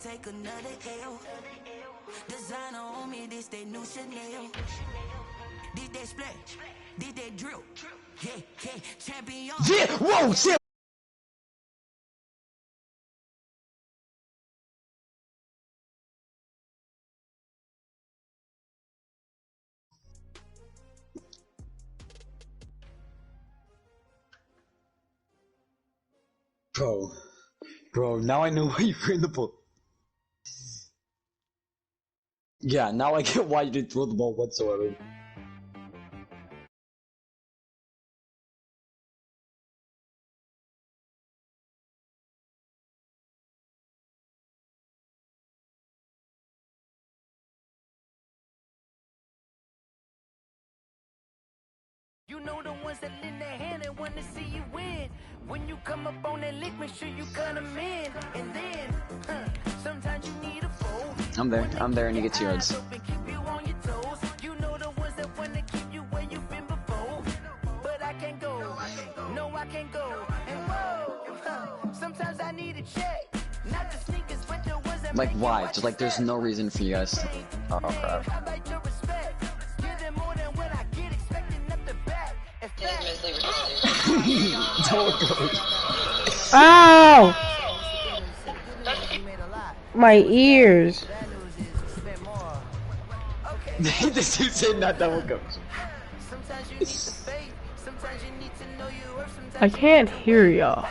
Take another L. Designer on me, this they new Chanel. Did they split? Did they drill? Yeah, yeah, champion. Yeah, whoa, shit. Bro, now I know why you were in the book. Yeah, now I get why you didn't throw the ball whatsoever. You know the ones that lend their hand and want to see you win. When you come up on that lick, make sure you cut them in. And then, sometimes you need a fold. I'm there, and you get 2 yards. You know the ones that want to keep you where you've been before. But I can't go. No, I can't go. And whoa, sometimes I need a check. Not the sneakers, but the ones that like, why? Just like, there's no reason for you guys to... Oh, crap. Ow! My ears. This dude said not double coach. I can't hear y'all.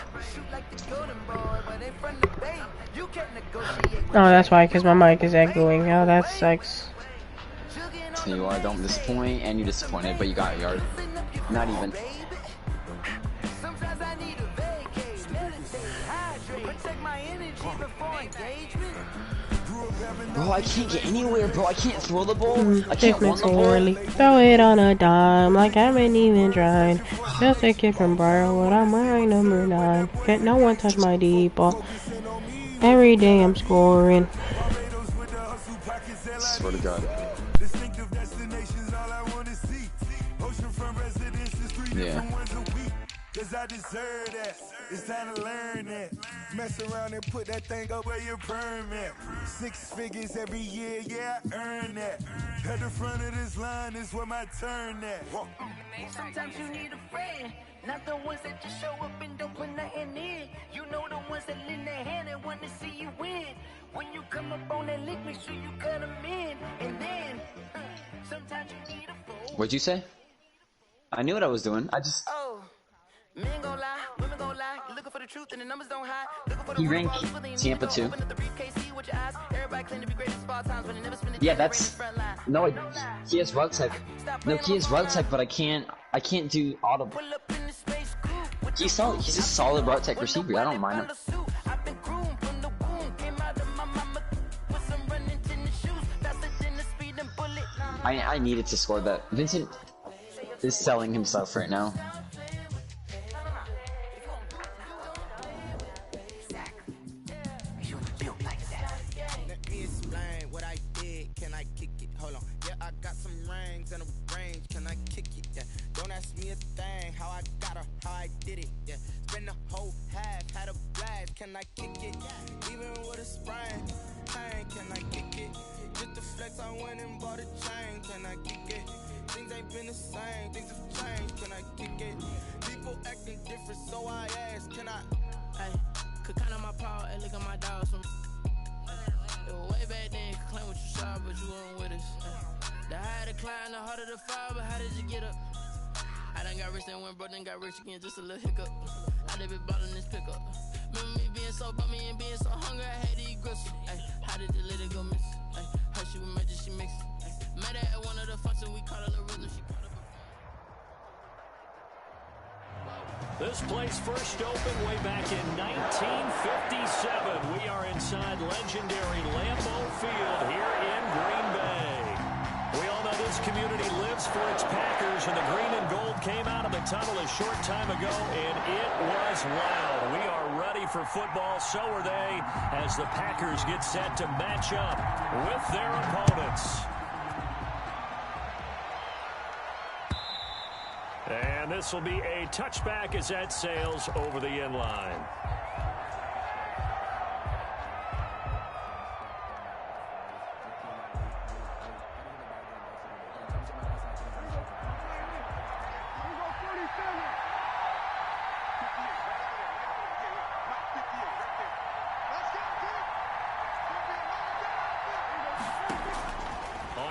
Oh, that's why, because my mic is echoing. Oh, that sucks. So you are, don't disappoint, and you disappointed, but you got a yard. Not even. Bro, I can't get anywhere, bro. I can't throw the ball. I can't run the ball. Throw it on a dime like I haven't even tried. Just a kid from Briarwood, I'm wearing number 9. Can't no one touch my deep ball. Every day I'm scoring. Swear to God. Yeah. Cause I deserve that. It's time to learn that. Mess around and put that thing up where your permit. 6 figures every year, yeah, I earn that. At the front of this line is where my turn at. Sometimes you need a friend, not the ones that just show up and don't put nothing in. You know the ones that lend their hand and want to see you win. When you come up on that lick, make sure you cut them in. And then, sometimes you need a fool. What'd you say? I knew what I was doing. I just... Men gon' lie, women gon' lie. You looking for the truth and the numbers don't hide. He ranked Tampa 2. Yeah, that's... No, he has route tech. No, he has route tech, but I can't do audible. He's solid. He's a solid route tech receiver. I don't mind him. I needed to score that. Vincent is selling himself right now. Can I kick it? Even with a sprain, pain, can I kick it? Just the flex, I went and bought a chain, can I kick it? Things ain't been the same, things have changed, can I kick it? People acting different, so I ask, can I? Hey, could count on my power, and look at my dogs from way back then, could claim what you saw, but you weren't with us. The higher the climb, the harder the fall, but how did you get up? I done got rich and went broke, then got rich again, just a little hiccup. I done been ballin' this pickup. Remember me being so bummy and being so hungry, I had to eat gristle. Ay, how did the lady go miss? Ay, her she was magic, she mixed. Met her at one of the functions, we caught her the rhythm, she caught her. This place first opened way back in 1957. We are inside legendary Lambeau Field here in Green Bay. We all know this community lives for its Packers, and the green and gold came out of the tunnel a short time ago, and it was loud. We are ready for football, so are they, as the Packers get set to match up with their opponents. And this will be a touchback as that sails over the end line.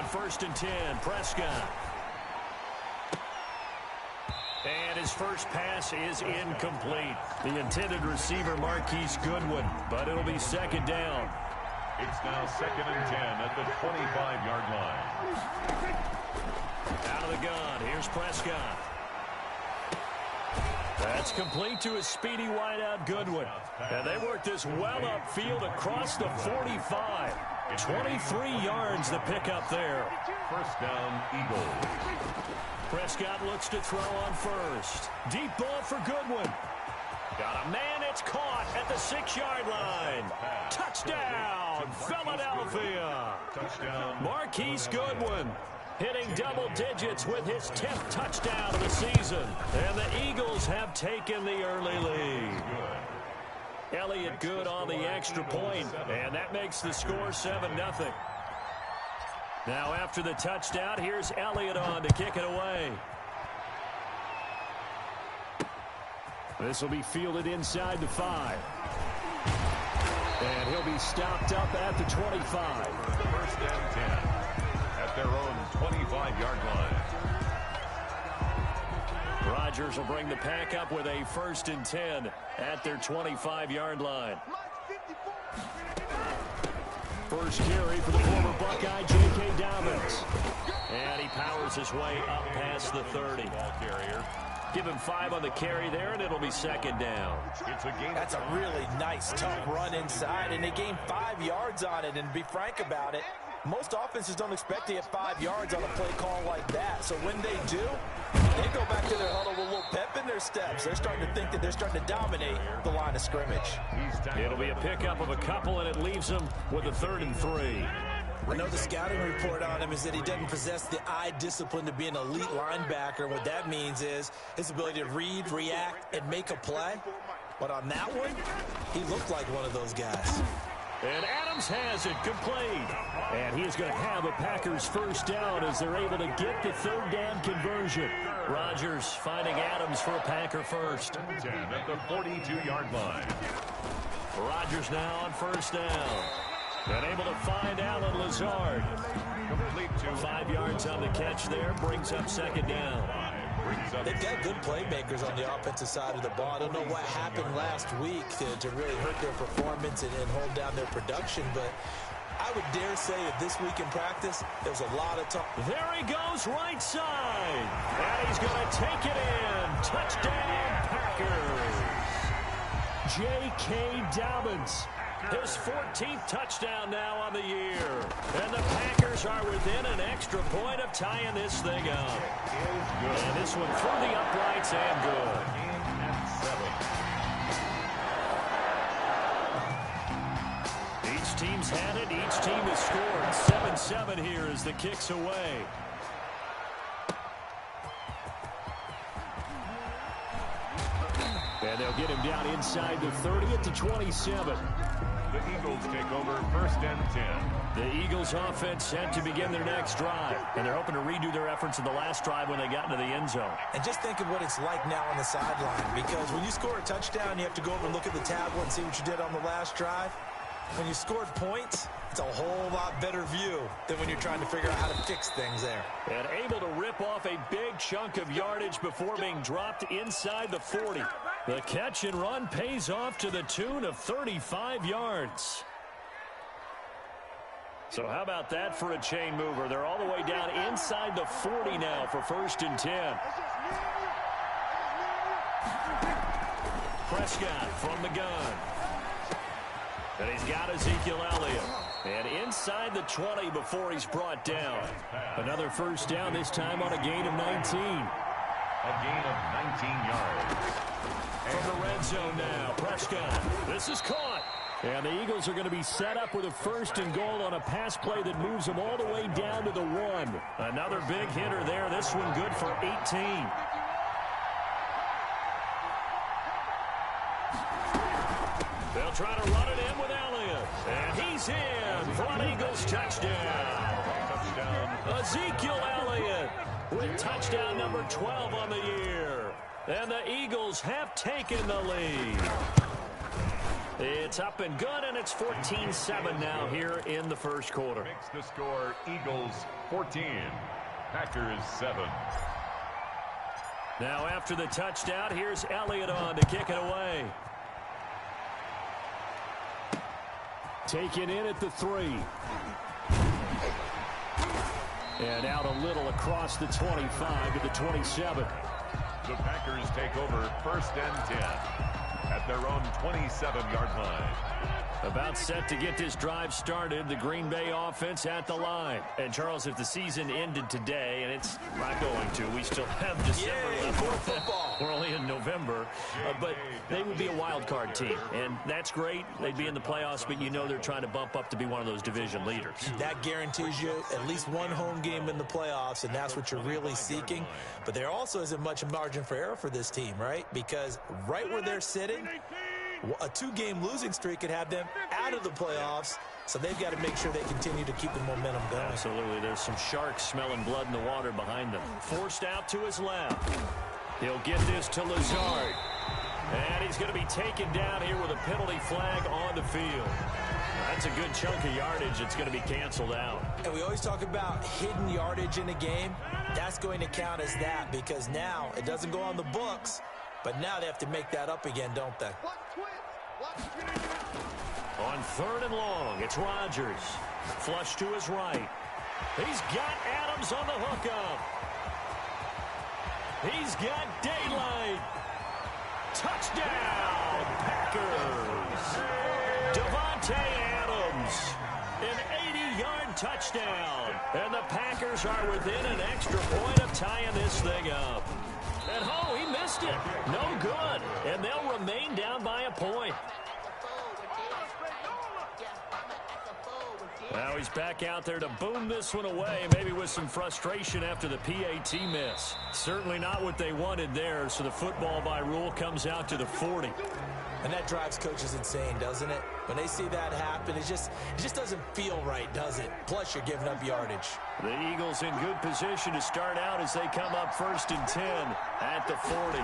first and 10. Prescott. And his first pass is incomplete. The intended receiver, Marquise Goodwin, but it'll be second down. It's now 2nd and 10 at the 25-yard line. Out of the gun, here's Prescott. That's complete to his speedy wideout, Goodwin. And they work this well upfield across the 45. 23 yards the pickup there. First down, Eagles. Prescott looks to throw on first. Deep ball for Goodwin. Got a man, it's caught at the 6-yard line. Touchdown, Philadelphia. Touchdown. Marquise Goodwin hitting double digits with his 10th touchdown of the season. And the Eagles have taken the early lead. Elliott good on the extra point, and that makes the score 7-0. Now after the touchdown, here's Elliott on to kick it away. This will be fielded inside the 5. And he'll be stopped up at the 25. First and 10 at their own 25-yard line. Rodgers will bring the pack up with a first and 10 at their 25-yard line. First carry for the former Buckeye, J.K. Dobbins. And he powers his way up past the 30. Ball carrier. Give him 5 on the carry there, and it'll be second down. It's a game. That's a really nice, tough run inside, and they gained 5 yards on it. And to be frank about it, most offenses don't expect to get 5 yards on a play call like that. So when they do, they go back to their huddle with a little pep in their steps. They're starting to think that they're starting to dominate the line of scrimmage. It'll be a pickup of a couple, and it leaves them with a 3rd and 3. I know the scouting report on him is that he doesn't possess the eye discipline to be an elite linebacker. What that means is his ability to read, react, and make a play. But on that one, he looked like one of those guys. And Adams has it complete. And he is going to have a Packers first down as they're able to get the 3rd down conversion. Rodgers finding Adams for a Packer first. 10 at the 42-yard line. Rodgers now on first down. And able to find Allen Lazard. Complete to 5 yards on the catch there. Brings up second down. They've got good playmakers on the offensive side of the ball. I don't know what happened last week to really hurt their performance and hold down their production, but I would dare say that this week in practice, there's a lot of talk. There he goes, right side. And he's going to take it in. Touchdown, Packers. J.K. Dobbins. His 14th touchdown now on the year. And the Packers are within an extra point of tying this thing up. And this one through the uprights and good. Each team's had it. Each team has scored. 7-7 here as the kick's away. And they'll get him down inside the 30 at the 27. The Eagles take over first and 10. The Eagles offense set to begin their next drive. And they're hoping to redo their efforts in the last drive when they got into the end zone. And just think of what it's like now on the sideline, because when you score a touchdown, you have to go over and look at the tablet and see what you did on the last drive. When you scored points, it's a whole lot better view than when you're trying to figure out how to fix things there. And able to rip off a big chunk of yardage before being dropped inside the 40. The catch and run pays off to the tune of 35 yards. So how about that for a chain mover? They're all the way down inside the 40 now for first and 10. Prescott from the gun. And he's got Ezekiel Elliott. And inside the 20 before he's brought down. Another first down, this time on a gain of 19. A gain of 19 yards. From the red zone now, Prescott. This is caught. And the Eagles are going to be set up with a first and goal on a pass play that moves them all the way down to the 1. Another big hitter there. This one good for 18. They'll try to run it in with Elliott. And he's in for an Eagles touchdown. Ezekiel Elliott with touchdown number 12 on the year. And the Eagles have taken the lead. It's up and good, and it's 14-7 now here in the first quarter. Makes the score Eagles 14, Packers 7. Now after the touchdown, here's Elliott on to kick it away. Taken in at the 3. And out a little across the 25 to the 27. The Packers take over 1st and 10 at their own 27-yard line. About set to get this drive started, the Green Bay offense at the line. And, Charles, if the season ended today, and it's not going to, we still have December left. We're only in November. But they would be a wild card team, and that's great. They'd be in the playoffs, but you know they're trying to bump up to be one of those division leaders. That guarantees you at least one home game in the playoffs, and that's what you're really seeking. But there also isn't much margin for error for this team, right? Because right where they're sitting, a 2-game losing streak could have them out of the playoffs, so they've got to make sure they continue to keep the momentum going. Absolutely. There's some sharks smelling blood in the water behind them. Forced out to his left. He'll get this to Lazard. And he's going to be taken down here with a penalty flag on the field. That's a good chunk of yardage. It's going to be canceled out. And we always talk about hidden yardage in a game. That's going to count as that because now it doesn't go on the books, but now they have to make that up again, don't they? On 3rd and long, it's Rodgers. Flush to his right. He's got Adams on the hookup. He's got daylight. Touchdown, Packers. Devontae Adams, an 80-yard touchdown. And the Packers are within an extra point of tying this thing up. And, oh, he missed it. No good. And they'll remain down by a point. Now he's back out there to boom this one away, maybe with some frustration after the PAT miss. Certainly not what they wanted there, so the football by rule comes out to the 40. And that drives coaches insane, doesn't it? When they see that happen, it just doesn't feel right, does it? Plus, you're giving up yardage. The Eagles in good position to start out as they come up 1st and 10 at the 40.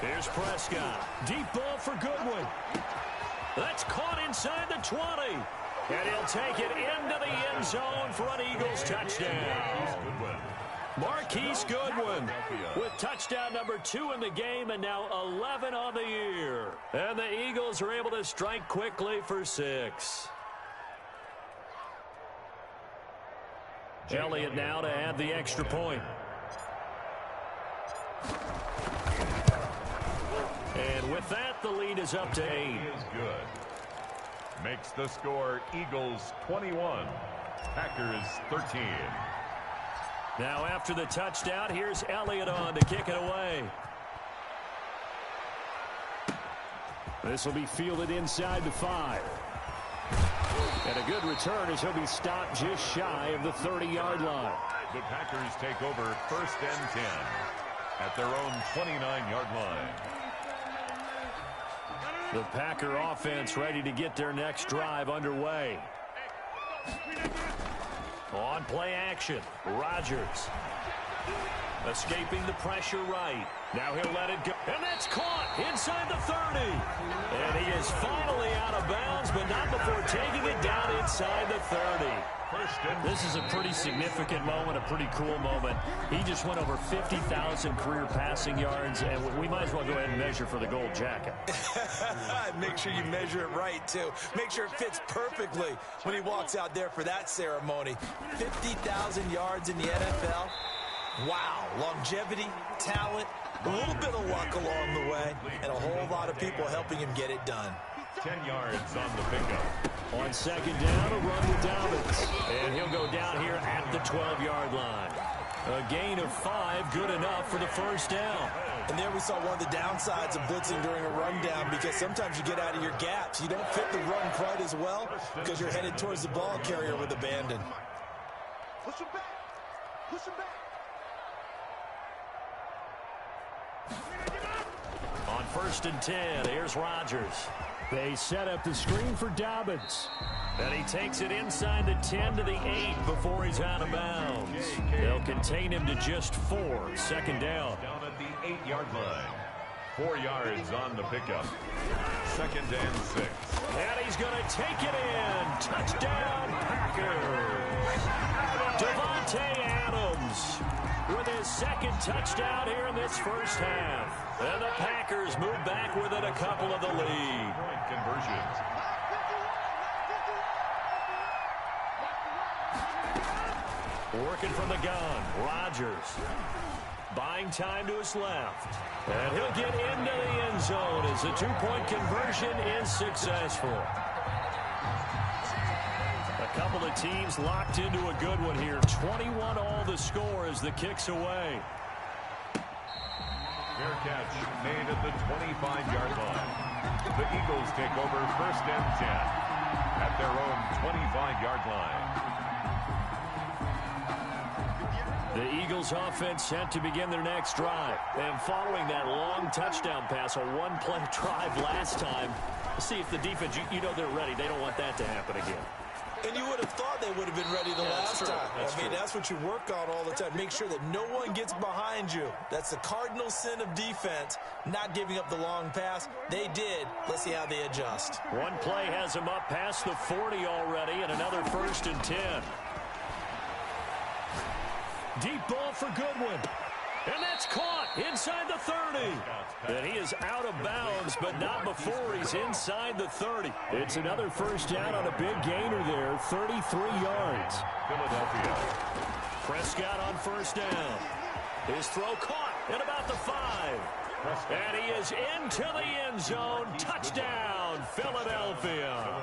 Here's Prescott. Deep ball for Goodwin. That's caught inside the 20. And he'll take it into the end zone for an Eagles touchdown. Marquise Goodwin with touchdown number 2 in the game and now 11 on the year. And the Eagles are able to strike quickly for 6. Elliott now to add the extra point. And with that, the lead is up to 8. Is good. Makes the score Eagles 21, Packers 13. Now after the touchdown, here's Elliott on to kick it away. This will be fielded inside the 5. And a good return as he'll be stopped just shy of the 30-yard line. The Packers take over 1st and 10 at their own 29-yard line. The Packer offense ready to get their next drive underway. On play action, Rodgers. Escaping the pressure right. Now he'll let it go. And that's caught inside the 30. And he is finally out of bounds, but not before taking it down inside the 30. This is a pretty significant moment, a pretty cool moment. He just went over 50,000 career passing yards, and we might as well go ahead and measure for the gold jacket. Make sure you measure it right, too. Make sure it fits perfectly when he walks out there for that ceremony. 50,000 yards in the NFL. Wow, longevity, talent, a little bit of luck along the way, and a whole lot of people helping him get it done. 10 yards on the pickup. On 2nd down, a run with Dobbins. And he'll go down here at the 12-yard line. A gain of 5, good enough for the 1st down. And there we saw one of the downsides of blitzing during a rundown, because sometimes you get out of your gaps. You don't fit the run quite as well because you're headed towards the ball carrier with abandon. Push him back. Push him back. On 1st and 10, here's Rodgers. They set up the screen for Dobbins. And he takes it inside the 10 to the 8 before he's out of bounds. They'll contain him to just 4. 2nd down. Down at the 8-yard line. 4 yards on the pickup. 2nd and 6. And he's going to take it in. Touchdown, Packers. Davante Adams with his 2nd touchdown here in this first half. And the Packers move back within a couple of the lead. Point conversions. Working from the gun, Rodgers. Buying time to his left. And he'll get into the end zone as the 2-point conversion is successful. A couple of teams locked into a good one here. 21 all the score as the kick's away. Fair catch made at the 25-yard line. The Eagles take over 1st and 10 at their own 25-yard line. The Eagles offense set to begin their next drive. And following that long touchdown pass, a one-play drive last time, see if the defense, you know they're ready. They don't want that to happen again. And you would have thought they would have been ready the last time. That's what you work on all the time. Make sure that no one gets behind you. That's the cardinal sin of defense, not giving up the long pass. They did. Let's see how they adjust. One play has them up past the 40 already, and another 1st and 10. Deep ball for Goodwin. And that's caught inside the 30. And he is out of bounds, but not before he's inside the 30. It's another first down on a big gainer there, 33 yards. Philadelphia. Prescott on first down. His throw caught at about the 5. And he is into the end zone. Touchdown, Philadelphia.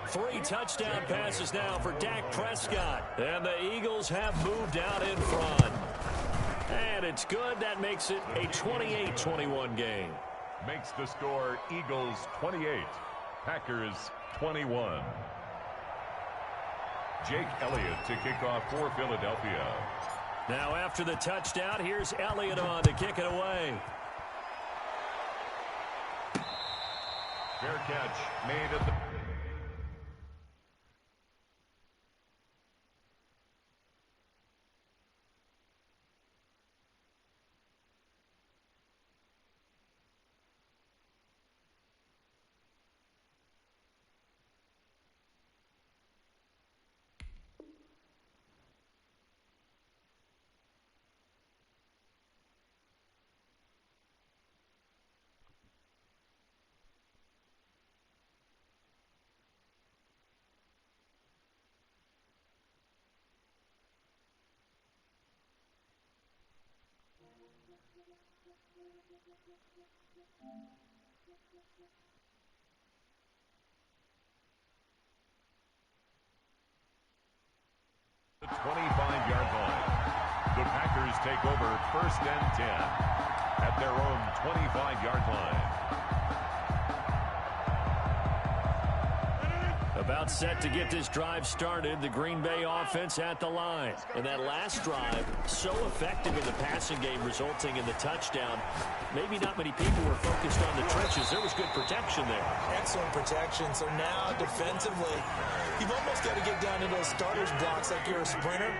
3 touchdown passes now for Dak Prescott. And the Eagles have moved out in front. And it's good. That makes it a 28-21 game. Makes the score Eagles 28, Packers 21. Jake Elliott to kick off for Philadelphia. Now after the touchdown, here's Elliott on to kick it away. Fair catch made at the... The 25-yard line. The Packers take over 1st and 10 at their own 25-yard line. About set to get this drive started. The Green Bay offense at the line. And that last drive, so effective in the passing game, resulting in the touchdown. Maybe not many people were focused on the trenches. There was good protection there. Excellent protection. So now, defensively, you've almost got to get down into those starters blocks like you're a sprinter.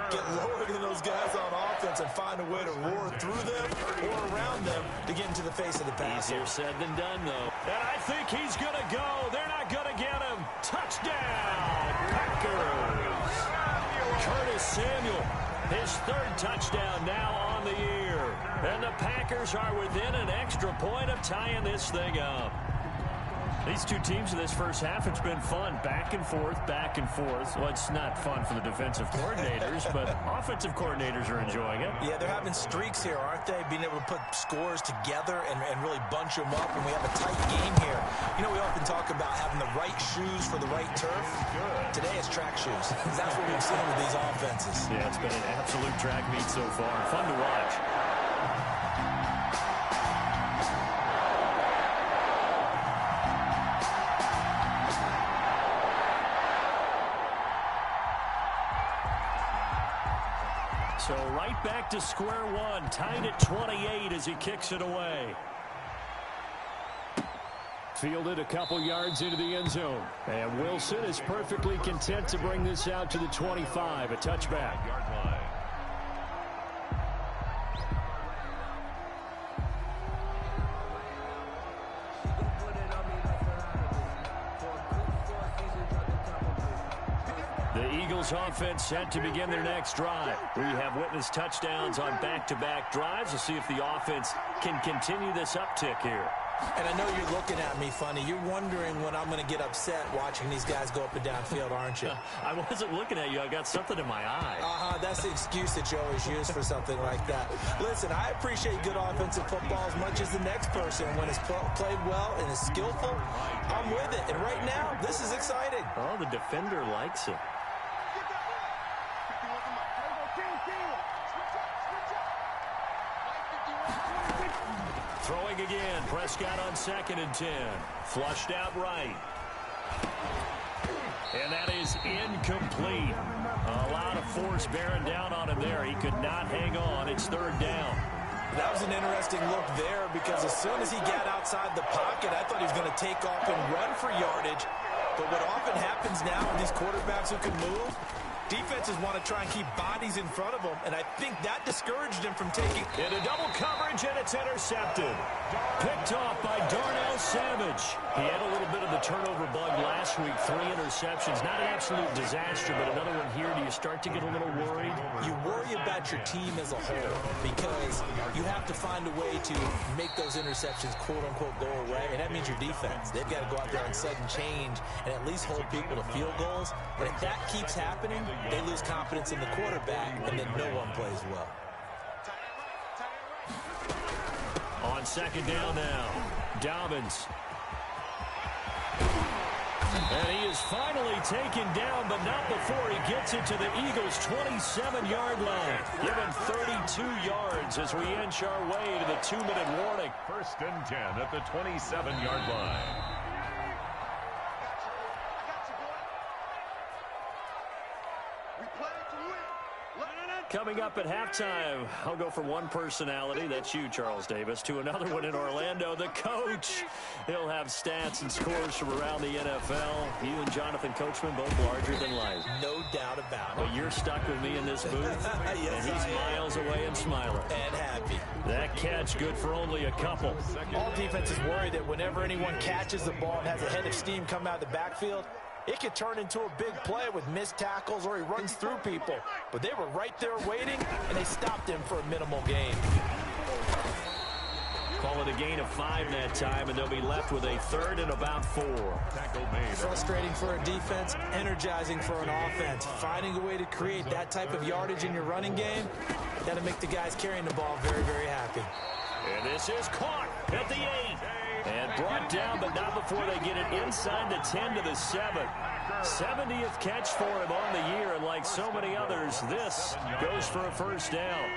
Get lower than those guys on offense and find a way to roar through them or around them to get into the face of the passer. Easier said than done, though. And I think he's going to go. They're not going to get him. Touchdown, Packers. Curtis Samuel, his 3rd touchdown now on the year. And the Packers are within an extra point of tying this thing up. These two teams in this first half, it's been fun. Back and forth, back and forth. Well, it's not fun for the defensive coordinators, but offensive coordinators are enjoying it. Yeah, they're having streaks here, aren't they? Being able to put scores together and really bunch them up, and we have a tight game here. You know, we often talk about having the right shoes for the right turf. Today it's track shoes. That's what we've seen with these offenses. Yeah, it's been an absolute track meet so far. Fun to watch. So right back to square one, tied at 28 as he kicks it away. Fielded a couple yards into the end zone. And Wilson is perfectly content to bring this out to the 25, a touchback. The Eagles offense set to begin their next drive. We have witnessed touchdowns on back-to-back drives. We'll see if the offense can continue this uptick here. And I know you're looking at me funny. You're wondering when I'm going to get upset watching these guys go up and down field, aren't you? I wasn't looking at you. I got something in my eye. That's the excuse that you always use for something like that. Listen, I appreciate good offensive football as much as the next person. When it's played well and is skillful, I'm with it. And right now, this is exciting. Oh, the defender likes it. Throwing again. Prescott on 2nd and 10. Flushed out right. And that is incomplete. A lot of force bearing down on him there. He could not hang on. It's 3rd down. That was an interesting look there because as soon as he got outside the pocket, I thought he was going to take off and run for yardage. But what often happens now with these quarterbacks who can move, defenses want to try and keep bodies in front of them, and I think that discouraged him from taking into double coverage, and it's intercepted. Picked off by Darnell Savage. He had a little bit of the turnover bug last week. 3 interceptions. Not an absolute disaster, but another one here. Do you start to get a little worried? You worry about your team as a whole because you have to find a way to make those interceptions, quote-unquote, go away, and that means your defense. They've got to go out there and sudden change and at least hold people to field goals. And if that keeps happening, they lose confidence in the quarterback, and then no one plays well. On 2nd down now, Dobbins. And he is finally taken down, but not before he gets it to the Eagles' 27-yard line. Given 32 yards as we inch our way to the 2-minute warning. 1st and 10 at the 27-yard line. Coming up at halftime, I'll go from one personality, that's you, Charles Davis, to another one in Orlando, the coach. He'll have stats and scores from around the NFL. You and Jonathan Coachman both larger than life. No doubt about it. But you're stuck with me in this booth, yes, and he's miles away and smiling. And happy. That catch good for only a couple. All defenses worry that whenever anyone catches the ball and has a head of steam come out of the backfield, it could turn into a big play with missed tackles or he runs through people. But they were right there waiting, and they stopped him for a minimal gain. Call it a gain of 5 that time, and they'll be left with a 3rd and about 4. Frustrating for a defense, energizing for an offense. Finding a way to create that type of yardage in your running game, that'll make the guys carrying the ball very, very happy. And this is caught at the 8. And brought down, but not before they get it inside the 10 to the 7. 70th catch for him on the year, and like so many others, this goes for a 1st down.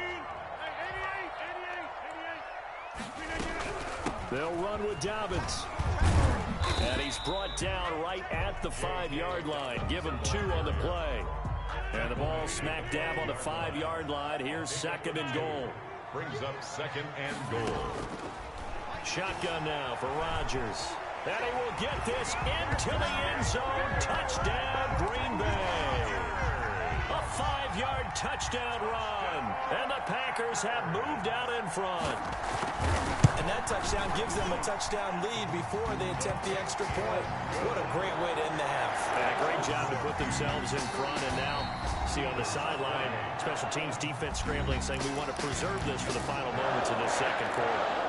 They'll run with Dobbins. And he's brought down right at the 5-yard line. Give him 2 on the play. And the ball smack dab on the 5-yard line. Here's 2nd and goal. Brings up 2nd and goal. Shotgun now for Rodgers. And he will get this into the end zone. Touchdown, Green Bay. A 5-yard touchdown run. And the Packers have moved out in front. And that touchdown gives them a touchdown lead before they attempt the extra point. What a great way to end the half. And a great job to put themselves in front. And now, see on the sideline, special teams defense scrambling, saying we want to preserve this for the final moments of this 2nd quarter.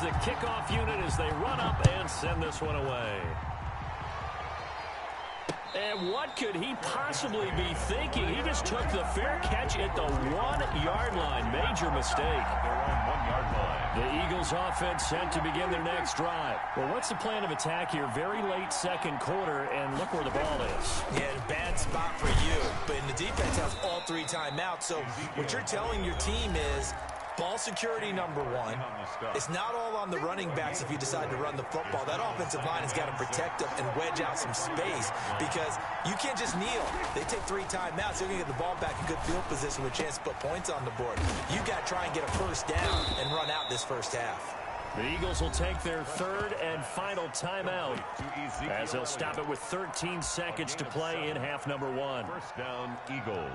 The kickoff unit as they run up and send this one away. And what could he possibly be thinking? He just took the fair catch at the 1-yard line. Major mistake. They're on 1-yard line. The Eagles offense set to begin their next drive. Well, what's the plan of attack here? Very late 2nd quarter, and look where the ball is. Yeah, bad spot for you. But the defense has all 3 timeouts. So what you're telling your team is ball security, number 1. It's not all on the running backs if you decide to run the football. That offensive line has got to protect them and wedge out some space because you can't just kneel. They take 3 timeouts. They're going to get the ball back in good field position with a chance to put points on the board. You got to try and get a 1st down and run out this 1st half. The Eagles will take their 3rd and final timeout as they'll stop it with 13 seconds to play in half number 1. 1st down, Eagles.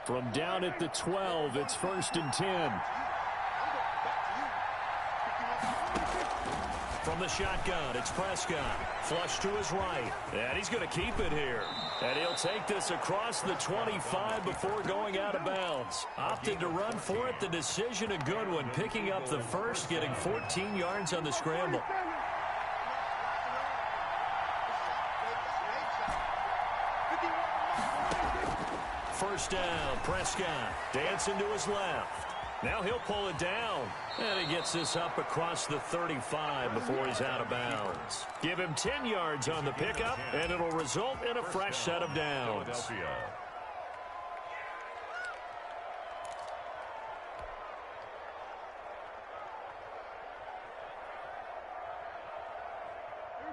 From down at the 12, it's 1st and 10. From the shotgun, it's Prescott. Flush to his right. And he's going to keep it here. And he'll take this across the 25 before going out of bounds. Opted to run for it. The decision a good one. Picking up the first, getting 14 yards on the scramble. First down, Prescott. Dancing to his left. Now he'll pull it down. And he gets this up across the 35 before he's out of bounds. Give him 10 yards on the pickup, and it'll result in a fresh set of downs.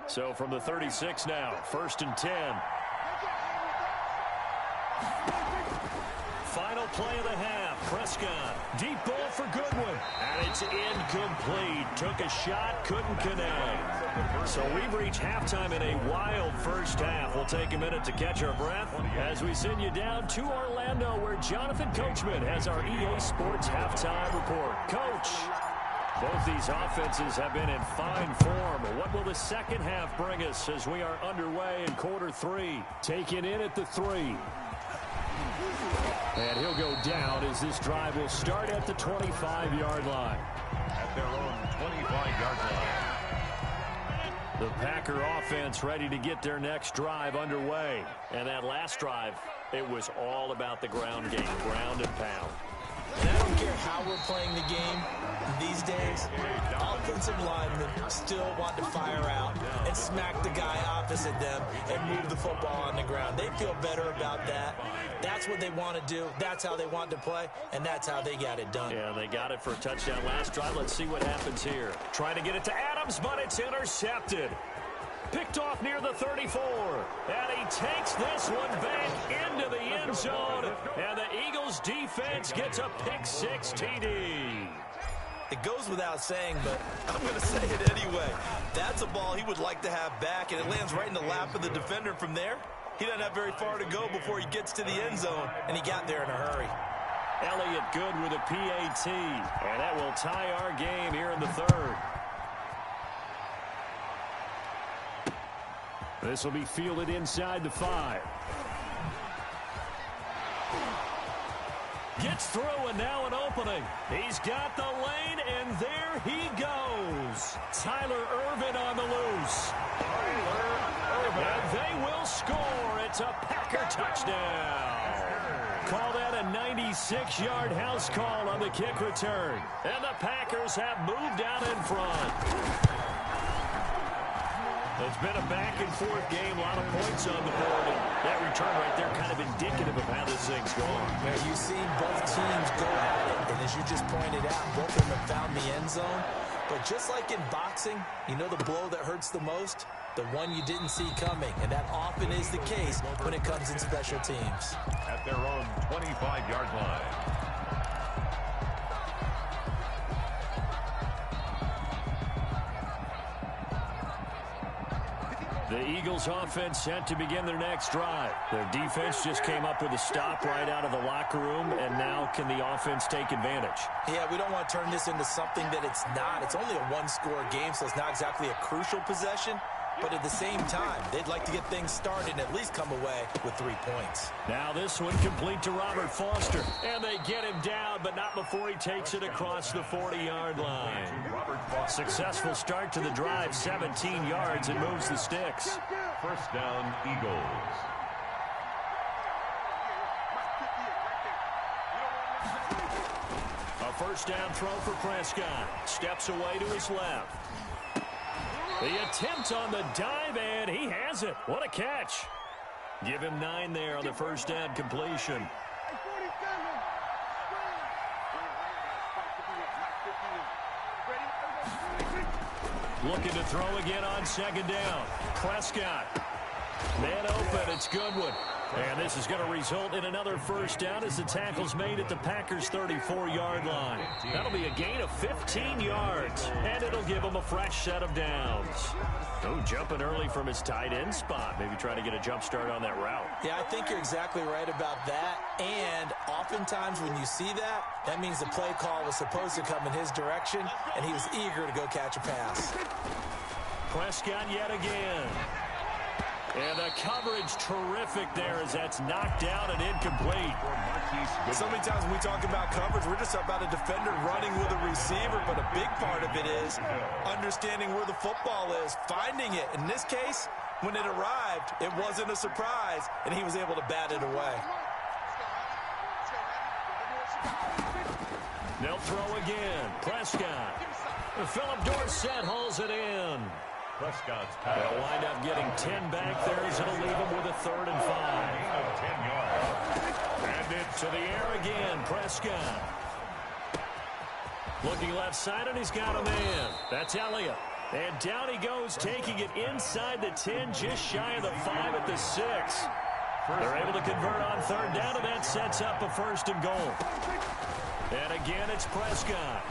So from the 36 now, 1st and 10. Final play of the half. Prescott. Deep ball for Goodwin. And it's incomplete. Took a shot, couldn't connect. So we've reached halftime in a wild first half. We'll take a minute to catch our breath as we send you down to Orlando, where Jonathan Coachman has our EA Sports halftime report. Coach, both these offenses have been in fine form. What will the second half bring us as we are underway in quarter 3? Taken in at the 3. And he'll go down as this drive will start at the 25-yard line. At their own 25-yard line. The Packer offense ready to get their next drive underway. And that last drive, it was all about the ground game, ground and pound. And I don't care how we're playing the game these days, offensive linemen still want to fire out and smack the guy opposite them and move the football on the ground. They feel better about that. That's what they want to do. That's how they want to play, and that's how they got it done. Yeah, they got it for a touchdown last drive. Let's see what happens here. Trying to get it to Adams, but it's intercepted. Picked off near the 34. And he takes this one back into the end zone. And the Eagles defense gets a pick-6 TD. It goes without saying, but I'm going to say it anyway. That's a ball he would like to have back, and it lands right in the lap of the defender from there. He doesn't have very far to go before he gets to the end zone, and he got there in a hurry. Elliott good with a PAT, and that will tie our game here in the 3rd. This will be fielded inside the 5. Gets through, and now an opening. He's got the lane, and there he goes. Tyler Ervin on the loose. And they will score. It's a Packer touchdown. Call that a 96-yard house call on the kick return. And the Packers have moved out in front. It's been a back-and-forth game, a lot of points on the board, and that return right there kind of indicative of how this thing's going. Yeah, you've seen both teams go at it, and as you just pointed out, both of them have found the end zone. But just like in boxing, you know the blow that hurts the most? The one you didn't see coming, and that often is the case when it comes in special teams. At their own 25-yard line. The Eagles offense set to begin their next drive. Their defense just came up with a stop right out of the locker room, and now can the offense take advantage? Yeah, we don't want to turn this into something that it's not. It's only a one-score game, so it's not exactly a crucial possession. But at the same time, they'd like to get things started and at least come away with 3 points. Now this one complete to Robert Foster. And they get him down, but not before he takes it across the 40-yard line. Successful start to the drive, 17 yards, and moves the sticks. First down, Eagles. A first down throw for Prescott. Steps away to his left. The attempt on the dive, and he has it. What a catch. Give him 9 there on the first down completion. Looking to throw again on second down. Prescott. Man open, it's Goodwin. And this is going to result in another first down as the tackle's made at the Packers' 34-yard line. That'll be a gain of 15 yards, and it'll give them a fresh set of downs. Oh, jumping early from his tight end spot. Maybe trying to get a jump start on that route. Yeah, I think you're exactly right about that. And oftentimes when you see that, that means the play call was supposed to come in his direction, and he was eager to go catch a pass. Prescott yet again. And the coverage terrific there as that's knocked down and incomplete. So many times when we talk about coverage, we're just about a defender running with a receiver, but a big part of it is understanding where the football is, finding it. In this case, when it arrived, it wasn't a surprise, and he was able to bat it away. They'll throw again. Prescott. Philip Dorsett hauls it in. Prescott's pass. They'll wind up getting 10 back there as it'll leave them with a 3rd and 5. 10 yards. And it's to the air again. Prescott. Looking left side, and he's got a man. That's Elliott. And down he goes, taking it inside the 10, just shy of the 5 at the 6. They're able to convert on 3rd down, and that sets up a 1st and goal. And again, it's Prescott.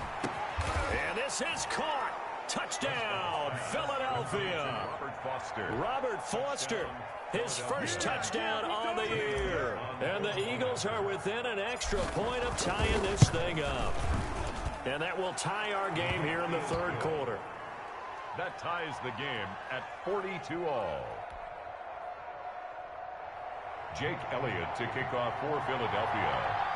And this is caught. Touchdown, Philadelphia. Robert Foster, his first touchdown on the year. And the Eagles are within an extra point of tying this thing up. And that will tie our game here in the 3rd quarter. That ties the game at 42-all. Jake Elliott to kick off for Philadelphia.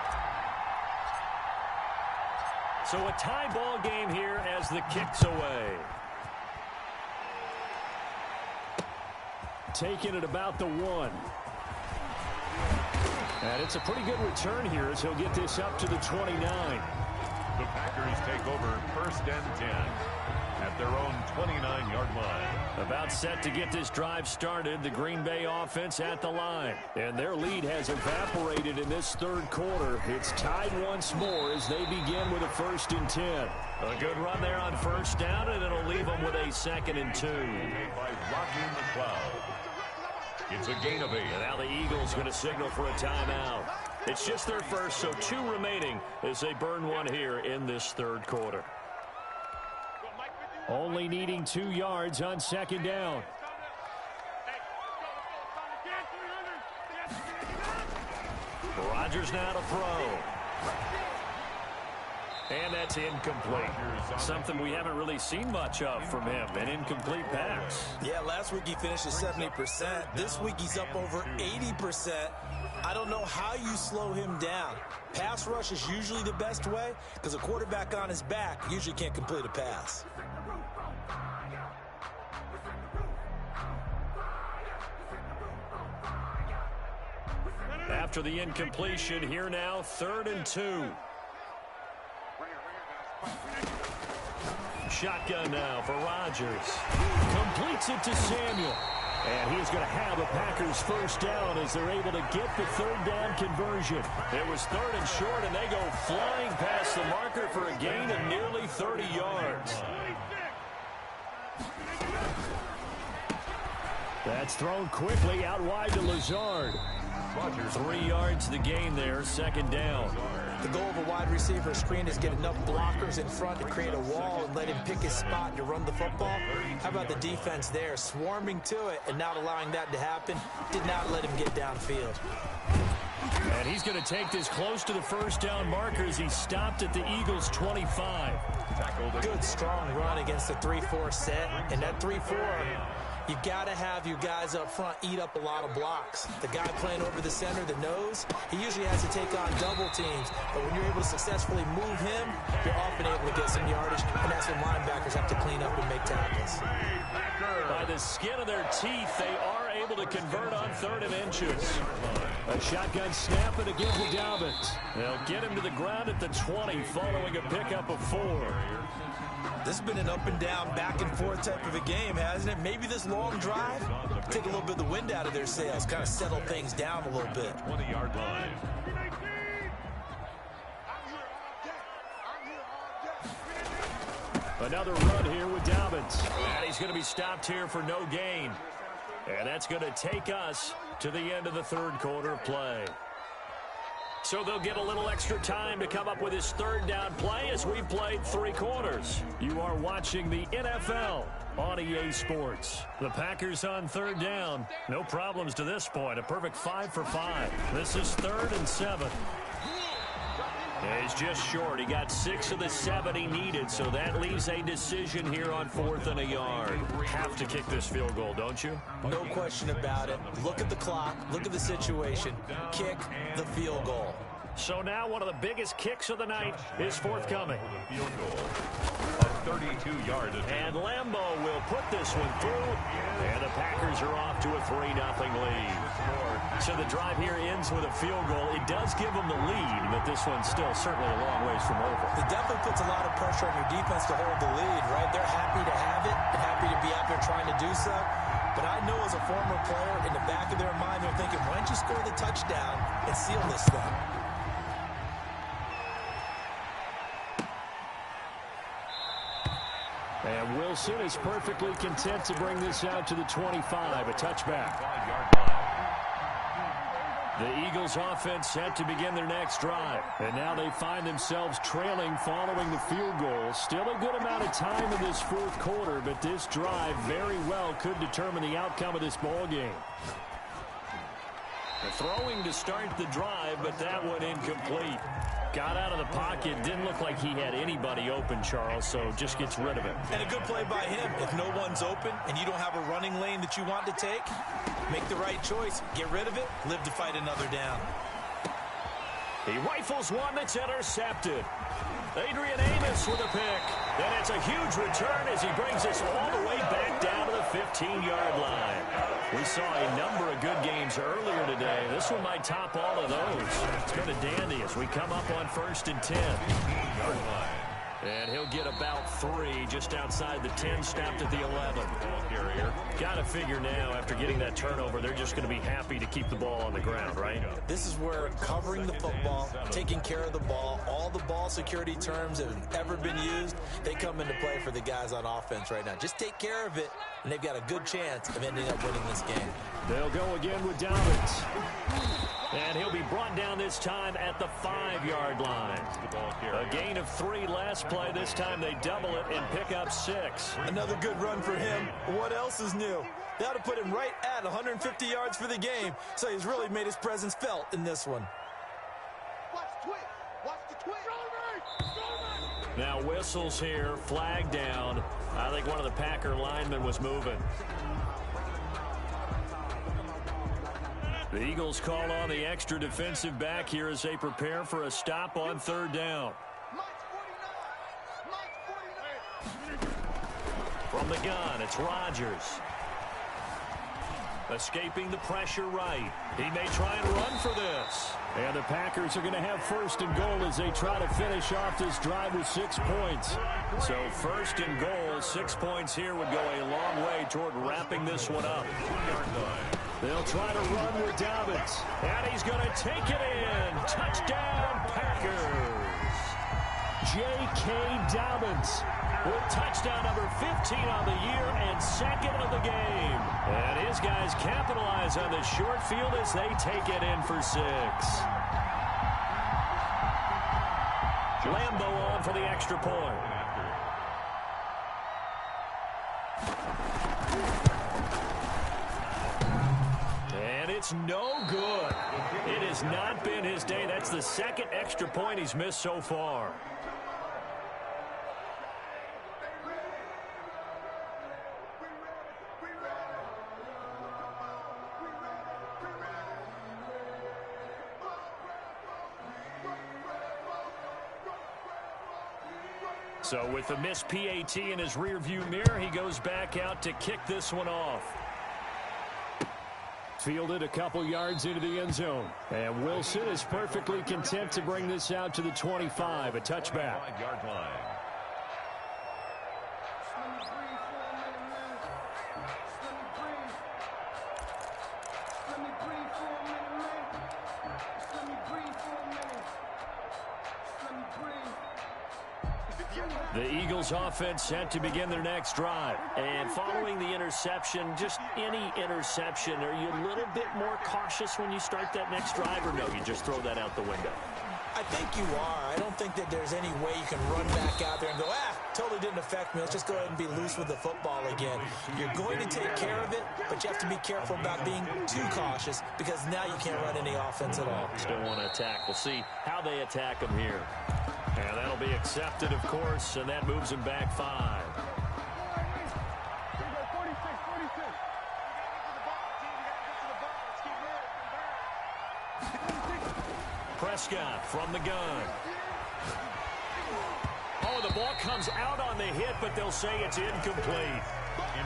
So a tie ball game here as the kick's away. Taking it about the 1. And it's a pretty good return here as he'll get this up to the 29. The Packers take over 1st and 10 at their own 29-yard line. About set to get this drive started, the Green Bay offense at the line. And their lead has evaporated in this 3rd quarter. It's tied once more as they begin with a 1st and 10. A good run there on 1st down, and it'll leave them with a 2nd and 2. By Rodney McLeod. It's a gain of 8. And now the Eagles going to signal for a timeout. It's just their first, so 2 remaining as they burn one here in this 3rd quarter. Only needing 2 yards on 2nd down. Rodgers now to throw. And that's incomplete. Something we haven't really seen much of from him, an incomplete pass. Yeah, last week he finished at 70%. This week he's up over 80%. I don't know how you slow him down. Pass rush is usually the best way because a quarterback on his back usually can't complete a pass. After the incompletion, here now, 3rd and 2. Shotgun now for Rodgers. Completes it to Samuel. And he's going to have a Packers 1st down as they're able to get the 3rd down conversion. It was 3rd and short, and they go flying past the marker for a gain of nearly 30 yards. That's thrown quickly out wide to Lazard. 3 yards the gain there, 2nd down. The goal of a wide receiver screen is get enough blockers in front to create a wall and let him pick his spot to run the football. How about the defense there, swarming to it and not allowing that to happen? Did not let him get downfield. And he's going to take this close to the 1st down marker as he stopped at the Eagles' 25. Good, strong run against the 3-4 set. And that 3-4, you got to have your guys up front eat up a lot of blocks. The guy playing over the center, the nose, he usually has to take on double teams. But when you're able to successfully move him, you're often able to get some yardage, and that's when linebackers have to clean up and make tackles. By the skin of their teeth, they are able to convert on 3rd and inches. A shotgun snap and again to Dobbins. They'll get him to the ground at the 20 following a pickup of 4. This has been an up and down, back and forth type of a game, hasn't it? Maybe this long drive, take a little bit of the wind out of their sails, kind of settle things down a little bit. 20-yard line. Another run here with Dobbins. And he's going to be stopped here for no gain. And that's going to take us to the end of the third quarter of play. So they'll get a little extra time to come up with his third down play as we played 3 quarters. You are watching the NFL on EA Sports. The Packers on third down. No problems to this point. A perfect 5 for 5. This is 3rd and 7. Yeah, he's just short. He got 6 of the 7 he needed, so that leaves a decision here on 4th and a yard. Have to kick this field goal, don't you? No question about it. Look at the clock. Look at the situation. Kick the field goal. So now one of the biggest kicks of the night is forthcoming. Field goal of 32-yard attempt. And Lambo will put this one through, and the Packers are off to a 3-0 lead. So the drive here ends with a field goal. It does give them the lead, but this one's still certainly a long ways from over. It definitely puts a lot of pressure on your defense to hold the lead, right? They're happy to have it and happy to be out there trying to do so. But I know as a former player, in the back of their mind, they're thinking, why don't you score the touchdown and seal this thing? And Wilson is perfectly content to bring this out to the 25, a touchback. 5-yard line. The Eagles offense set to begin their next drive. And now they find themselves trailing following the field goal. Still a good amount of time in this 4th quarter, but this drive very well could determine the outcome of this ball game. The throwing to start the drive, but that one incomplete. Got out of the pocket, didn't look like he had anybody open, Charles, so just gets rid of it. And a good play by him. If no one's open and you don't have a running lane that you want to take, make the right choice. Get rid of it. Live to fight another down. He rifles one that's intercepted. Adrian Amos with a pick. And it's a huge return as he brings us all the way back down to the 15-yard line. We saw a number of good games earlier today. This one might top all of those. It's been a dandy as we come up on 1st and 10. And he'll get about 3 just outside the 10, stopped at the 11. Got to figure now, after getting that turnover, they're just going to be happy to keep the ball on the ground, right? This is where covering the football, taking care of the ball, all the ball security terms that have ever been used, they come into play for the guys on offense right now. Just take care of it, and they've got a good chance of ending up winning this game. They'll go again with Dobbins. And he'll be brought down this time at the 5-yard line. A gain of 3 last play. This time they double it and pick up 6. Another good run for him. What else is new? That'll put him right at 150 yards for the game. So he's really made his presence felt in this one. Now whistles here, flag down. I think one of the Packer linemen was moving. The Eagles call on the extra defensive back here as they prepare for a stop on 3rd down. From the gun, it's Rodgers. Escaping the pressure right. He may try and run for this. And the Packers are going to have 1st and goal as they try to finish off this drive with 6 points. So 1st and goal, 6 points here would go a long way toward wrapping this one up. They'll try to run with Dobbins. And he's going to take it in. Touchdown, Packers. J.K. Dobbins with touchdown number 15 on the year and 2nd of the game. And his guys capitalize on the short field as they take it in for 6. Lambo on for the extra point. And it's no good. It has not been his day. That's the 2nd extra point he's missed so far. So with the missed PAT in his rearview mirror, he goes back out to kick this one off. Fielded a couple yards into the end zone. And Wilson is perfectly content to bring this out to the 25, a touchback. 5-yard line. The Eagles offense set to begin their next drive. And following the interception, just any interception, are you a little bit more cautious when you start that next drive, or no, you just throw that out the window? I think you are. I don't think that there's any way you can run back out there and go, totally didn't affect me. Let's just go ahead and be loose with the football again. You're going to take care of it, but you have to be careful about being too cautious because now you can't run any offense at all. Still want to attack. We'll see how they attack them here. And that'll be accepted, of course, and that moves them back 5. Prescott from the gun. Oh, the ball comes out on the hit, but they'll say it's incomplete.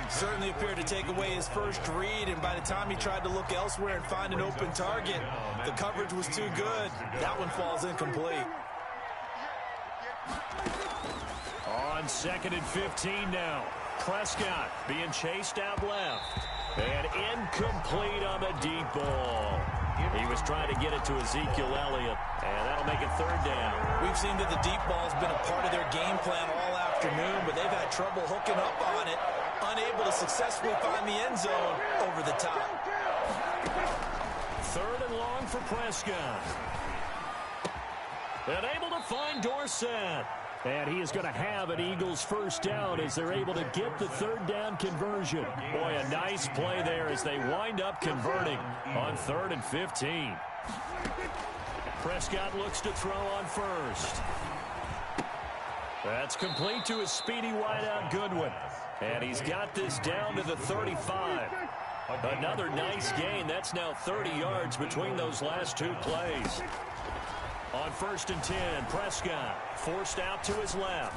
Certainly appeared to take away his first read, and by the time he tried to look elsewhere and find an open target, the coverage was too good. That one falls incomplete. On 2nd and 15 now. Prescott being chased out left. And incomplete on the deep ball. He was trying to get it to Ezekiel Elliott, and that'll make it 3rd down. We've seen that the deep ball's been a part of their game plan all afternoon, but they've had trouble hooking up on it, unable to successfully find the end zone over the top. 3rd and long for Prescott. And able to find Dorsett. And he is going to have an Eagles first down as they're able to get the 3rd down conversion. Boy, a nice play there as they wind up converting on 3rd and 15. Prescott looks to throw on first. That's complete to his speedy wideout Goodwin. And he's got this down to the 35. Another nice gain. That's now 30 yards between those last 2 plays. On 1st and 10, Prescott forced out to his left.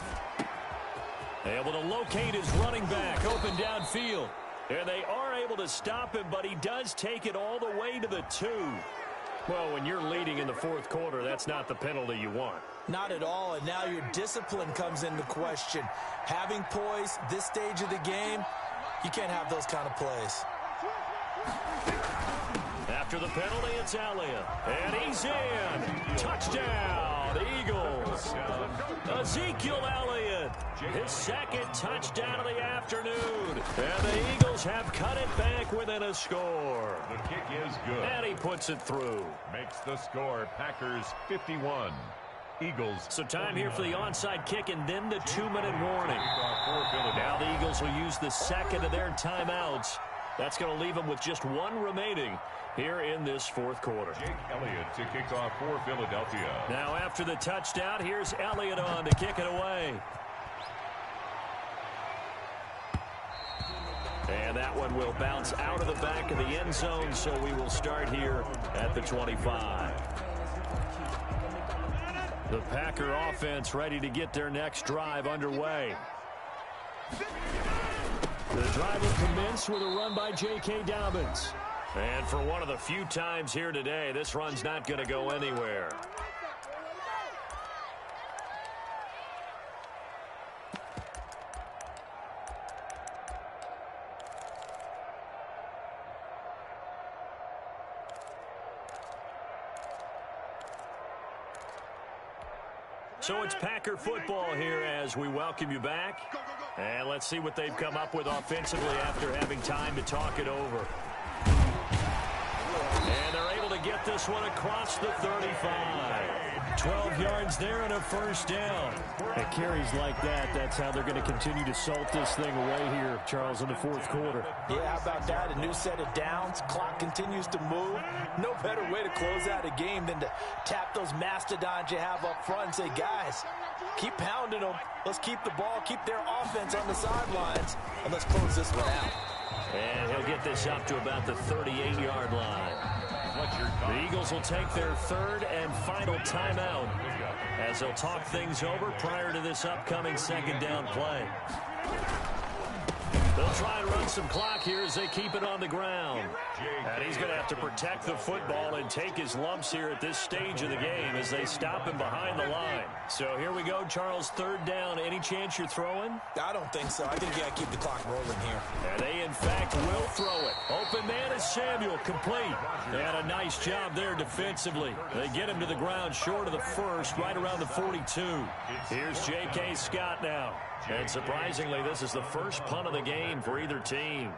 Able to locate his running back open downfield. And they are able to stop him, but he does take it all the way to the 2. Well, when you're leading in the 4th quarter, that's not the penalty you want. Not at all, and now your discipline comes into question. Having poise this stage of the game, you can't have those kind of plays. After the penalty, it's Elliott. And he's in. Touchdown, Eagles. Ezekiel Elliott, his 2nd touchdown of the afternoon. And the Eagles have cut it back within a score. The kick is good. And he puts it through. Makes the score Packers 51. Eagles. So time here for the onside kick and then the 2-minute warning. Now the Eagles will use the 2nd of their timeouts. That's going to leave them with just 1 remaining here in this 4th quarter. Jake Elliott to kick off for Philadelphia. Now after the touchdown, here's Elliott on to kick it away. And that one will bounce out of the back of the end zone, so we will start here at the 25. The Packer offense ready to get their next drive underway. The drive will commence with a run by J.K. Dobbins. And for one of the few times here today, this run's not going to go anywhere. So it's Packer football here as we welcome you back. And let's see what they've come up with offensively after having time to talk it over. And they're able to get this one across the 35. 12 yards there and a first down. At carries like that, that's how they're going to continue to salt this thing away here, Charles, in the 4th quarter. Yeah, how about that? A new set of downs. Clock continues to move. No better way to close out a game than to tap those mastodons you have up front and say, guys, keep pounding them. Let's keep the ball, keep their offense on the sidelines, and let's close this one out. And he'll get this up to about the 38-yard line. The Eagles will take their 3rd and final timeout as they'll talk things over prior to this upcoming 2nd down play. They'll try and run some clock here as they keep it on the ground. And he's going to have to protect the football and take his lumps here at this stage of the game as they stop him behind the line. So here we go, Charles, third down. Any chance you're throwing? I don't think so. I think you got to keep the clock rolling here. And they, in fact, will throw it. Open man is Samuel, complete. And a nice job there defensively. They get him to the ground short of the first, right around the 42. Here's J.K. Scott now. And surprisingly, this is the first punt of the game for either team.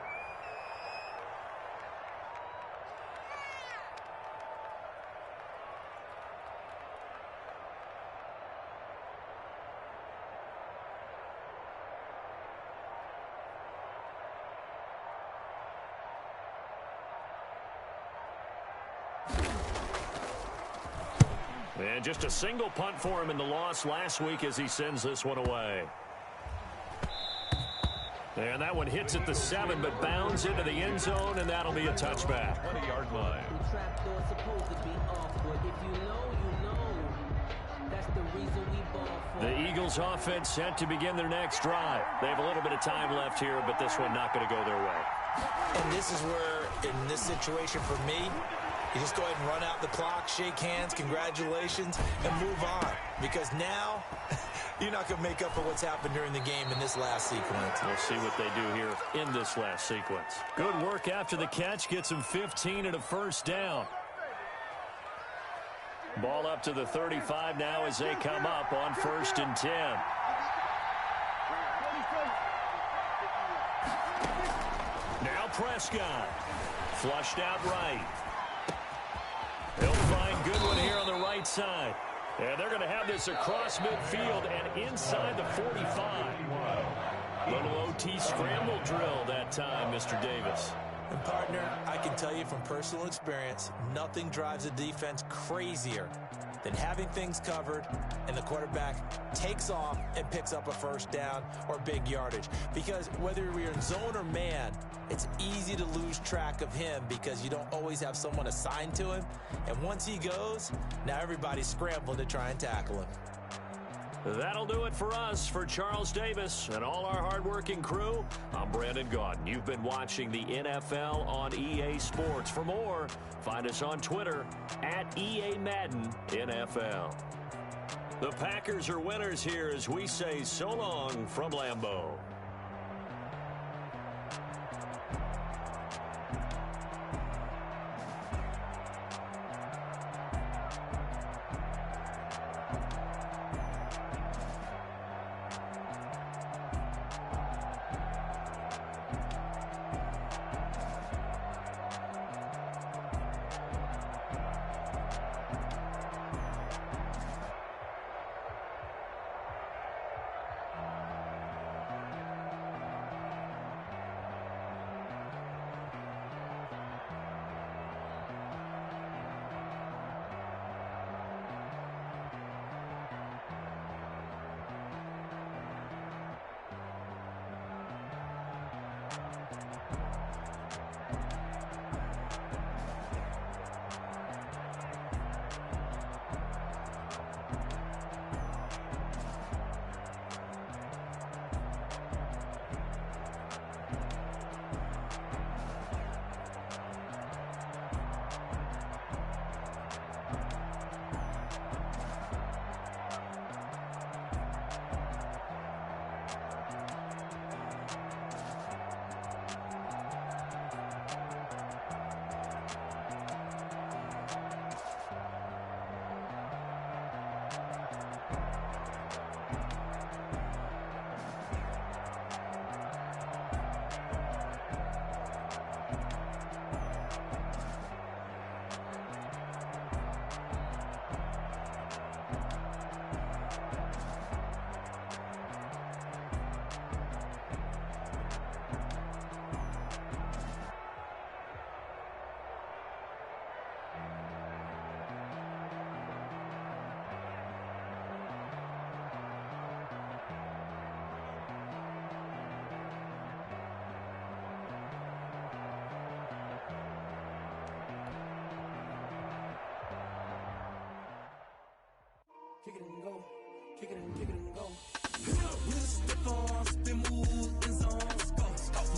And just a single punt for him in the loss last week as he sends this one away. And that one hits at the 7, but bounds into the end zone, and that'll be a touchback. 20-yard line. The Eagles offense set to begin their next drive. They have a little bit of time left here, but this one not going to go their way. And this is where, in this situation for me, you just go ahead and run out the clock, shake hands, congratulations, and move on. Because now, you're not going to make up for what's happened during the game in this last sequence. We'll see what they do here in this last sequence. Good work after the catch. Gets him 15 and a first down. Ball up to the 35 now as they come up on 1st and 10. Now Prescott. Flushed out right. He'll find Goodwin here on the right side. And they're going to have this across midfield and inside the 45. Little OT scramble drill that time, Mr. Davis. And, partner, I can tell you from personal experience, nothing drives a defense crazier than having things covered and the quarterback takes off and picks up a first down or big yardage. Because whether you're in zone or man, it's easy to lose track of him because you don't always have someone assigned to him. And once he goes, now everybody's scrambling to try and tackle him. That'll do it for us. For Charles Davis and all our hardworking crew, I'm Brandon Gaudin. You've been watching the NFL on EA Sports. For more, find us on Twitter at EA Madden NFL. The Packers are winners here as we say so long from Lambeau. Kick it and go. Kick it and go. With a stiff arm, spin move in zone. Let's go.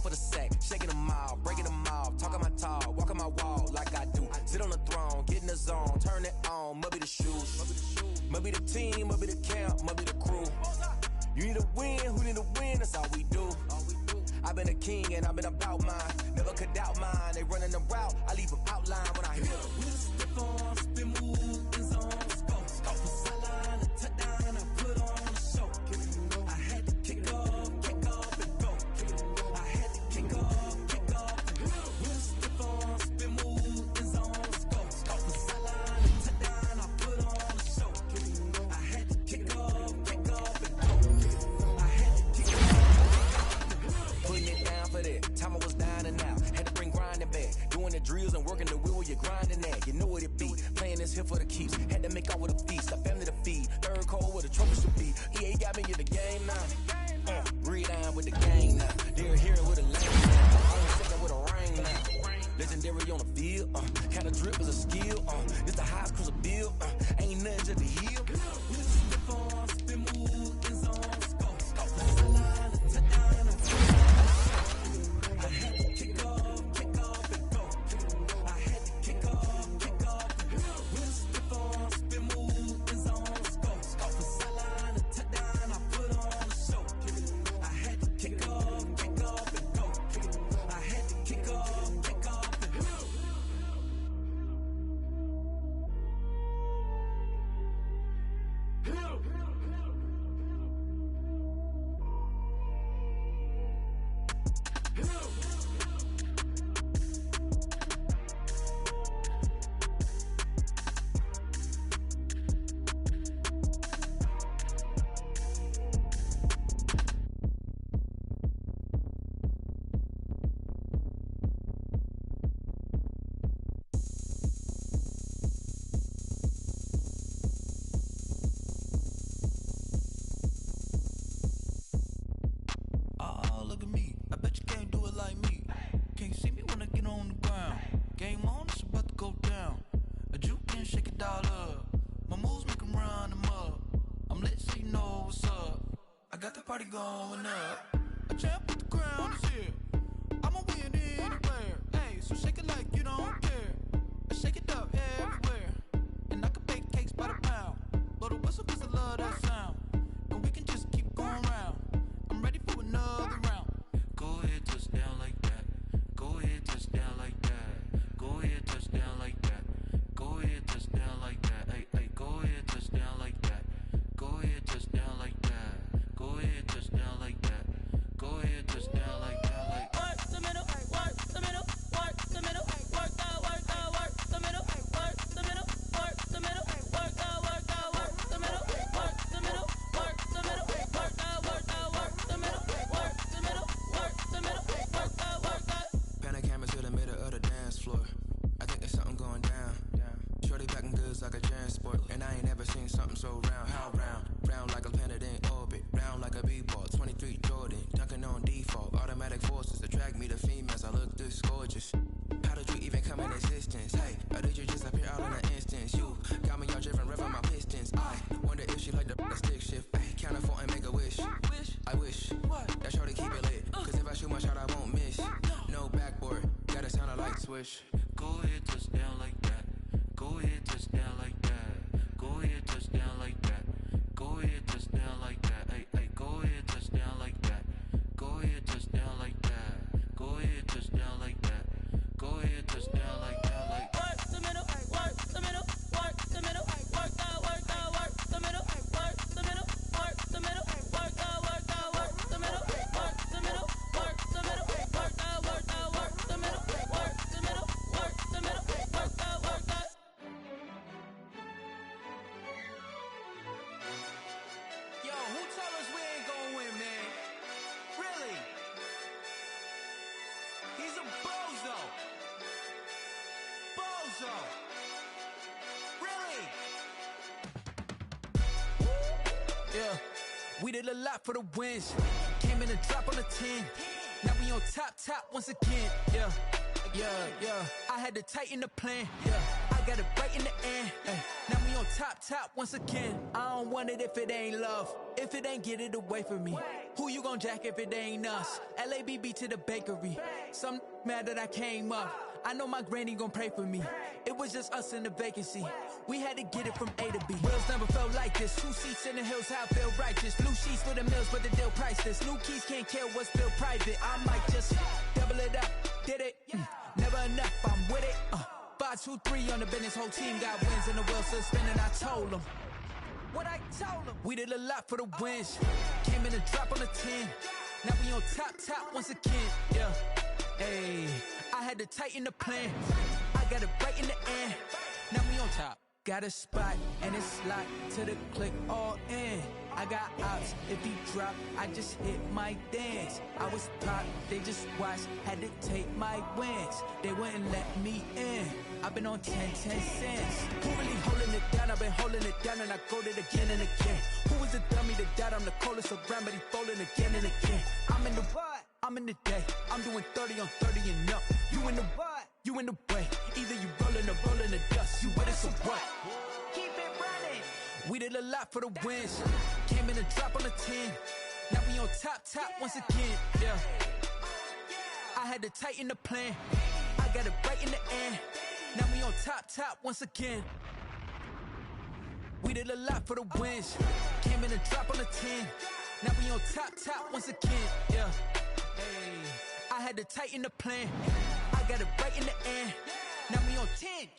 for the sack, shaking them all, breaking them off, talking my talk, walking my wall like I do. Sit on the throne, get in the zone, turn it on, must be the shoes, must be the team, must be the camp, must be the crew. You need a win, who need a win, that's all we do. I've been a king and I've been about mine, never could doubt mine. They running the route, I leave them outline when I hit them. We step on, spin move, in zone, scope from sideline to touchdown, I put on a show. I had to kick off and go. I had to kick off and go. We step on, spin move, in zone, scope from sideline to touchdown, I put on a show. I had to kick off and go. I had to kick off. Putting it down for that. Time I was down and out. Had to bring grinding back. Doing the drills and working the wheel where you're grinding at. You know what it be. Playing this here for the keeps. Had to make out with a feast. A family to feed. Third cold where the trophy should be. EA got me in the game now. Read on with the game now. They're here with a lane now. I ain't second with a ring now. Legendary on the field. Kind of drip is a skill. This the highest cruiser bill. Ain't nothing just to heal. Step on, spin move, in zone, scope. Sideline to touchdown. I had to kick off and go. I had to kick off and go. We'll step on, spin move, in zone, scope. From sideline to touchdown, I put on a show. I had to kick off and go. I had to kick off and go. Look at me, I bet you can't do it like me. Can't see me when I get on the ground. Game on, it's about to go down. A juke can shake it all up. My moves make them run them up. I'm lit so you know what's up. I got the party going up. A champ with the crown is here. I'ma win anywhere. Hey, so shake it like you don't care. I shake it up everywhere. And I can bake cakes by the pound. Blow the whistle cause I love that sound. And we can just keep going round. I'm ready for another round. Go ahead, touch down like that. Go ahead, touch down like that. Go ahead, touch down like that. Go ahead, touch down like that. Hey, hey, go ahead, touch down like that. Go ahead, touch down like that. Go ahead, touch down like that. Go ahead, touch down like that. Like work the middle, work the middle, work the middle, work the middle, work the middle, work the middle, work the middle, work the middle, work the middle, work the middle, work the middle, work the middle, work the Pan a camera to the middle of the dance floor. I think there's something going down. Shorty packing goods like a transport, and I ain't never seen something so round. How round? Round like a planet in orbit, round like a b-ball. 23 Jordan, dunking on default. Automatic forces attract me to females. I look this gorgeous. How did you even come in existence? Hey, or did you just appear all in an instance? You got me all driven, revving my pistons. I wonder if she like the stick shift. Ay, count for and make a wish. I wish that shorty keep it lit. Cause if I shoot my shot, I won't miss. No backboard, gotta sound a light switch. Go ahead, touch down like that. Go ahead, touch down like that. Go ahead, touch down like that. Go ahead, touch down like that. Hey, hey, go ahead, touch down like that. Go ahead, touch down like that. Go ahead, touch down like that. Go ahead, touch down like that. Like work the middle, work the middle, work the middle, work the middle, work the middle, work the middle, work the middle, work the middle, work the middle, work the middle, work the middle, work the middle, work the middle, work the middle, work the Yo, who told us we ain't gonna win, man? Really? He's a bozo. Bozo. Really? Yeah, we did a lot for the wins. Came in a drop on the 10. Now we on top once again. Yeah. I had to tighten the plan. Yeah, I got it right in the end. Now we on top once again. I don't want it if it ain't love. If if it ain't get it away from me? Who you gon' jack if it ain't us? LABB to the bakery. Some mad that I came up. I know my granny gon' pray for me. It was just us in the vacancy. We had to get it from A to B. Wheels never felt like this. 2 seats in the hills, how I feel righteous. Blue sheets for the mills, but the deal priceless. New keys can't kill what's still private. I might just double it up. Did it? Never enough, I'm with it. 5, 2, 3 on the business. Whole team got wins and the wheels still spinning. I told them what I told them. We did a lot for the wins. Came in and drop on the 10. Now we on top once again. Yeah. Hey, I had to tighten the plan. I got it right in the end. Now we on top. Got a spot and it's locked to the click all in. I got ops, if he drop, I just hit my dance. I was top, they just watched, had to take my wins. They wouldn't let me in. I've been on 10 cents. Who really holding it down? I've been holding it down and I go it again and again. Who was the dummy that died? I'm the coldest around, but he folding again and again. I'm in the what? I'm in the day. I'm doing 30 on 30 and up. You in the what? You in the way. Either you rolling or rolling the dust. You with us or what? Keep it running. We did a lot for the wins. Came in and drop on the 10. Now we on top once again. Yeah. I had to tighten the plan. I got it right in the end. Now we on top once again. We did a lot for the wins. Came in and drop on the 10. Now we on top once again. Yeah. Hey, I had to tighten the plan. I got it right in the end. Now we on 10.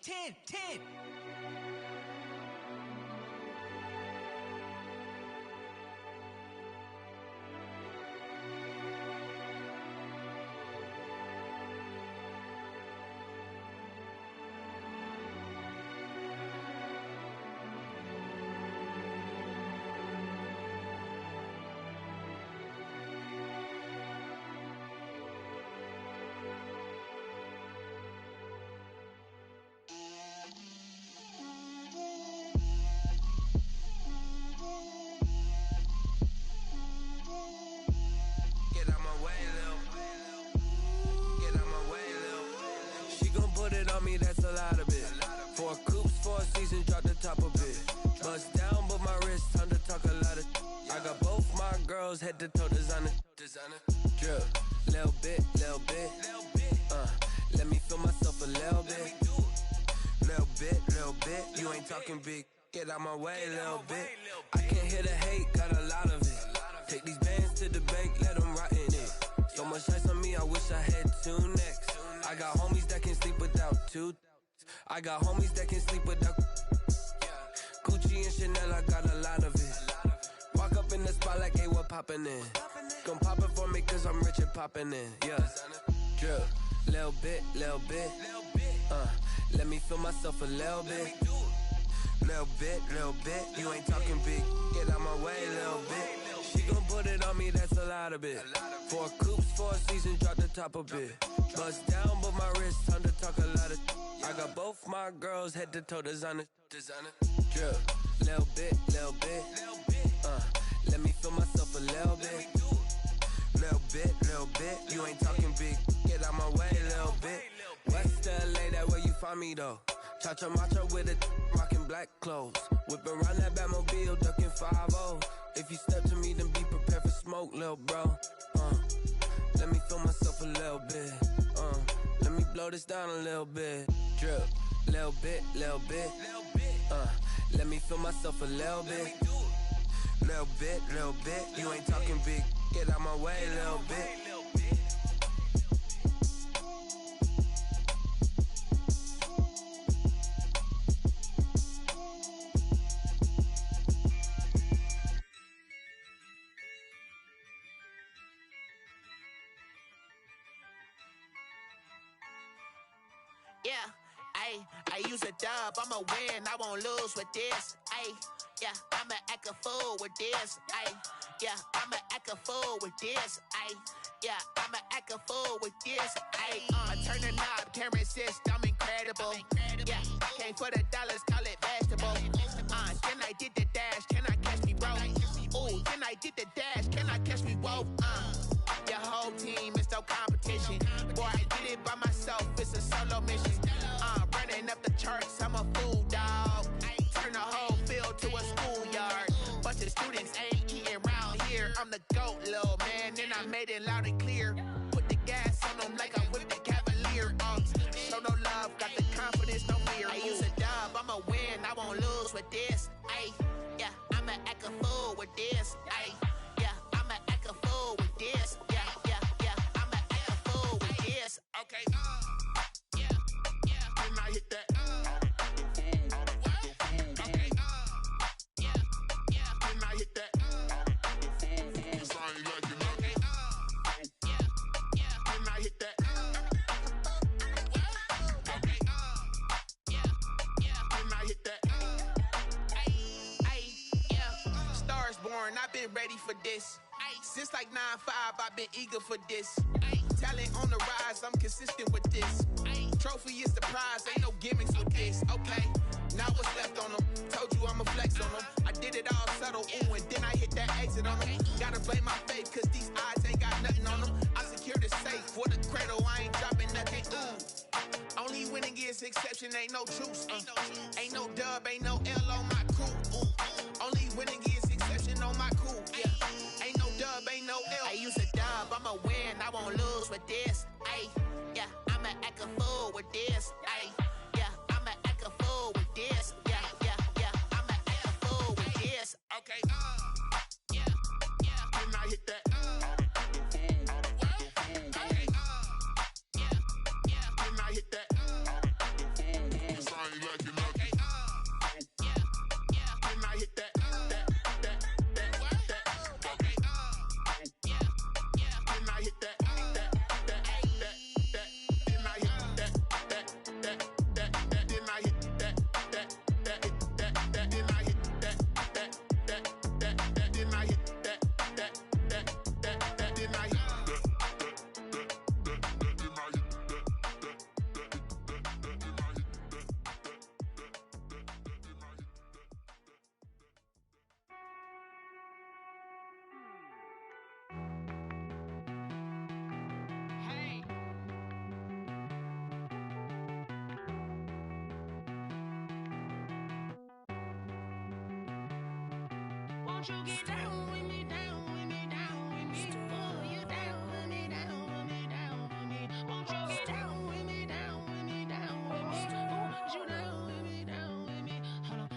Me, that's a lot of it. 4 coops, 4 seasons, drop the top of it. Bust down, but my wrist, time to talk a lot of. I got both my girls head to toe designer. Drip, little bit. Let me feel myself a little bit. Little bit. You ain't talking big. Get out my way, little bit. I can't hear the hate, got a lot of it. Take these bands to the bank, let them rot in it. So much ice on me, I wish I had 2 necks. I got homies that can sleep without 2. I got homies that can sleep without Gucci and Chanel, I got a lot of it. Walk up in the spot like, hey, what poppin' in? Gon' pop it for me cause I'm rich and poppin' in. Yeah, drip, little bit. Let me feel myself a little bit. Little bit. You ain't talking big. Get out my way, little bit. She gon' put it on me, that's a lot of it. 4 coops, 4 seasons, drop the top a bit. Bust down, but my wrist, time to talk a lot of. I got both my girls head to toe designer. Drip, little bit. Let me feel myself a little bit. Little bit. You ain't talking big. Get out my way, little bit. West LA, that where you find me though. Cha-cha matcha with it, rockin' black clothes. Whip around that Batmobile, ducking 5-0. If you step to me, then be prepared for smoke, lil' bro. Let me feel myself a little bit. Let me blow this down a little bit. Drip, little bit. Let me feel myself a little bit. Little bit. You ain't talking big. Get out my way, little bit. Yeah, I use a dub, I'ma win, I won't lose with this. Yeah, I'ma act a fool with this. Yeah, I'ma act a fool with this. Yeah, I'ma act a fool with this. I turn the knob, can't resist, I'm incredible. Yeah, came for the dollars, call it vegetable. Then I did the dash, can I catch me, bro? Ooh, then I did the dash, can I catch me, whoa? Your whole team is no competition. Boy, I did it by myself, it's a solo mission. Running up the charts, I'm a fool, dog. Turn the whole field to a schoolyard. Bunch of students ain't eating throat, little man. Then I made it loud and clear. Put the gas on them like I whipped the Cavalier. Show no love, got the confidence, no fear. I use a dub, I'ma win, I won't lose with this. Ay, yeah, I'ma act a fool with this. Ay, yeah, I'ma act a fool with this. Yeah, yeah, yeah, I'ma act a fool with this. Okay, yeah, yeah, then I hit that. I've been ready for this. Since like 9-5, I've been eager for this. Talent on the rise, I'm consistent with this. Trophy is the prize, ain't no gimmicks with this. Okay, now what's left on them? Told you I'ma flex on them. I did it all subtle, ooh, and then I hit that exit on them. Gotta blame my faith, cause these eyes ain't got nothing on them. I secured the safe for the cradle, I ain't dropping nothing, ooh. Only winning is exception, ain't no truce. Ain't no dub, ain't no L on my crew. Ooh. Only winning is exception on my cool. Yeah. Ain't no dub, ain't no L. I use a dub, I'ma win, I won't lose with this. Ay, yeah, I'ma act a fool with this. Ay, yeah, I'ma act a fool with this. Yeah, yeah, yeah, I'ma act a fool with this. Okay, yeah, yeah, then I hit that. Okay, yeah, yeah, then I hit that. Won't you get down with me, down with me, down with me? Oh, you down with me, down with me, down with me. Won't you get down with me, down with me, down with me? Oh, you down with me, down with me? Hold on.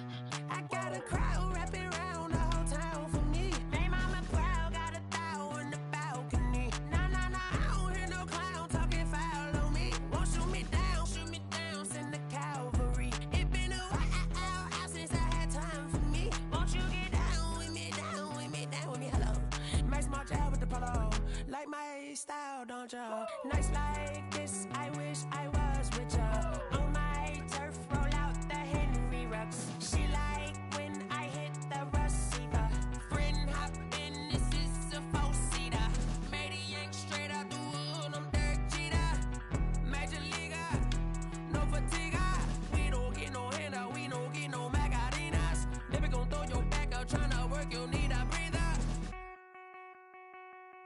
I got a crowd wrapping around the whole town for me. Hey, mama crowd got a thou in the balcony. Nah, nah, nah, I don't hear no clown talking foul on me. Won't shoot me down, send the cavalry. It been a while since I had time for me. Won't you get down with me, down with me, down with me? Hello. Max March out with the polo. Like my style, don't y'all? Nights like this, I wish I was with y'all. On my turf, roll out the Henry Rux. She like when I hit the receiver. Friend hop in, this is a four-seater. Made a yank straight out the wood, I'm Derek Jeter. Major leaguer, no fatigue. We don't get no handout, we don't get no Macarinas. Never gon' throw your back out, tryna work, you'll need a breather.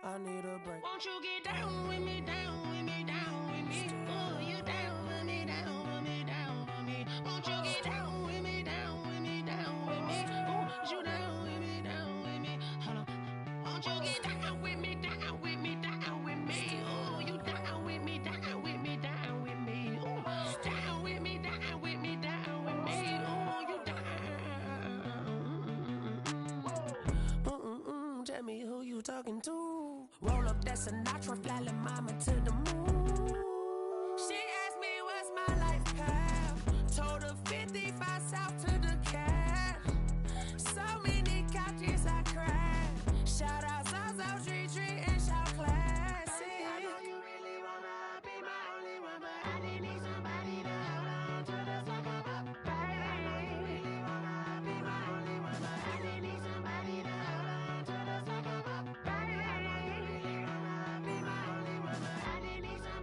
I need a break. Won't you get down with me, down with me, down with me? Oh, you down with me, down with me, down with me? Won't you get down with me, down with me, down with me? Oh, you down with me, down with me? Hold on. Won't you get down with me, down with me, down with me? Oh, you down with me, down with me, down with me? Oh, down with me, down with me, down with me? Oh, you down. Tell me who you talking to. Roll up that Sinatra, fly la mama to the moon. She asked me what's my life path. Told her 55 south to the cat. So many couches I cried. Shout out Zazo, Tree, and shout classic. I know you really wanna be my only one, but I didn't need somebody to hold on to the fuck up, baby. I know you really wanna be my only one, but I didn't need somebody to hold on to the fuck up, baby. I know you really wanna be my only one, but I didn't need somebody.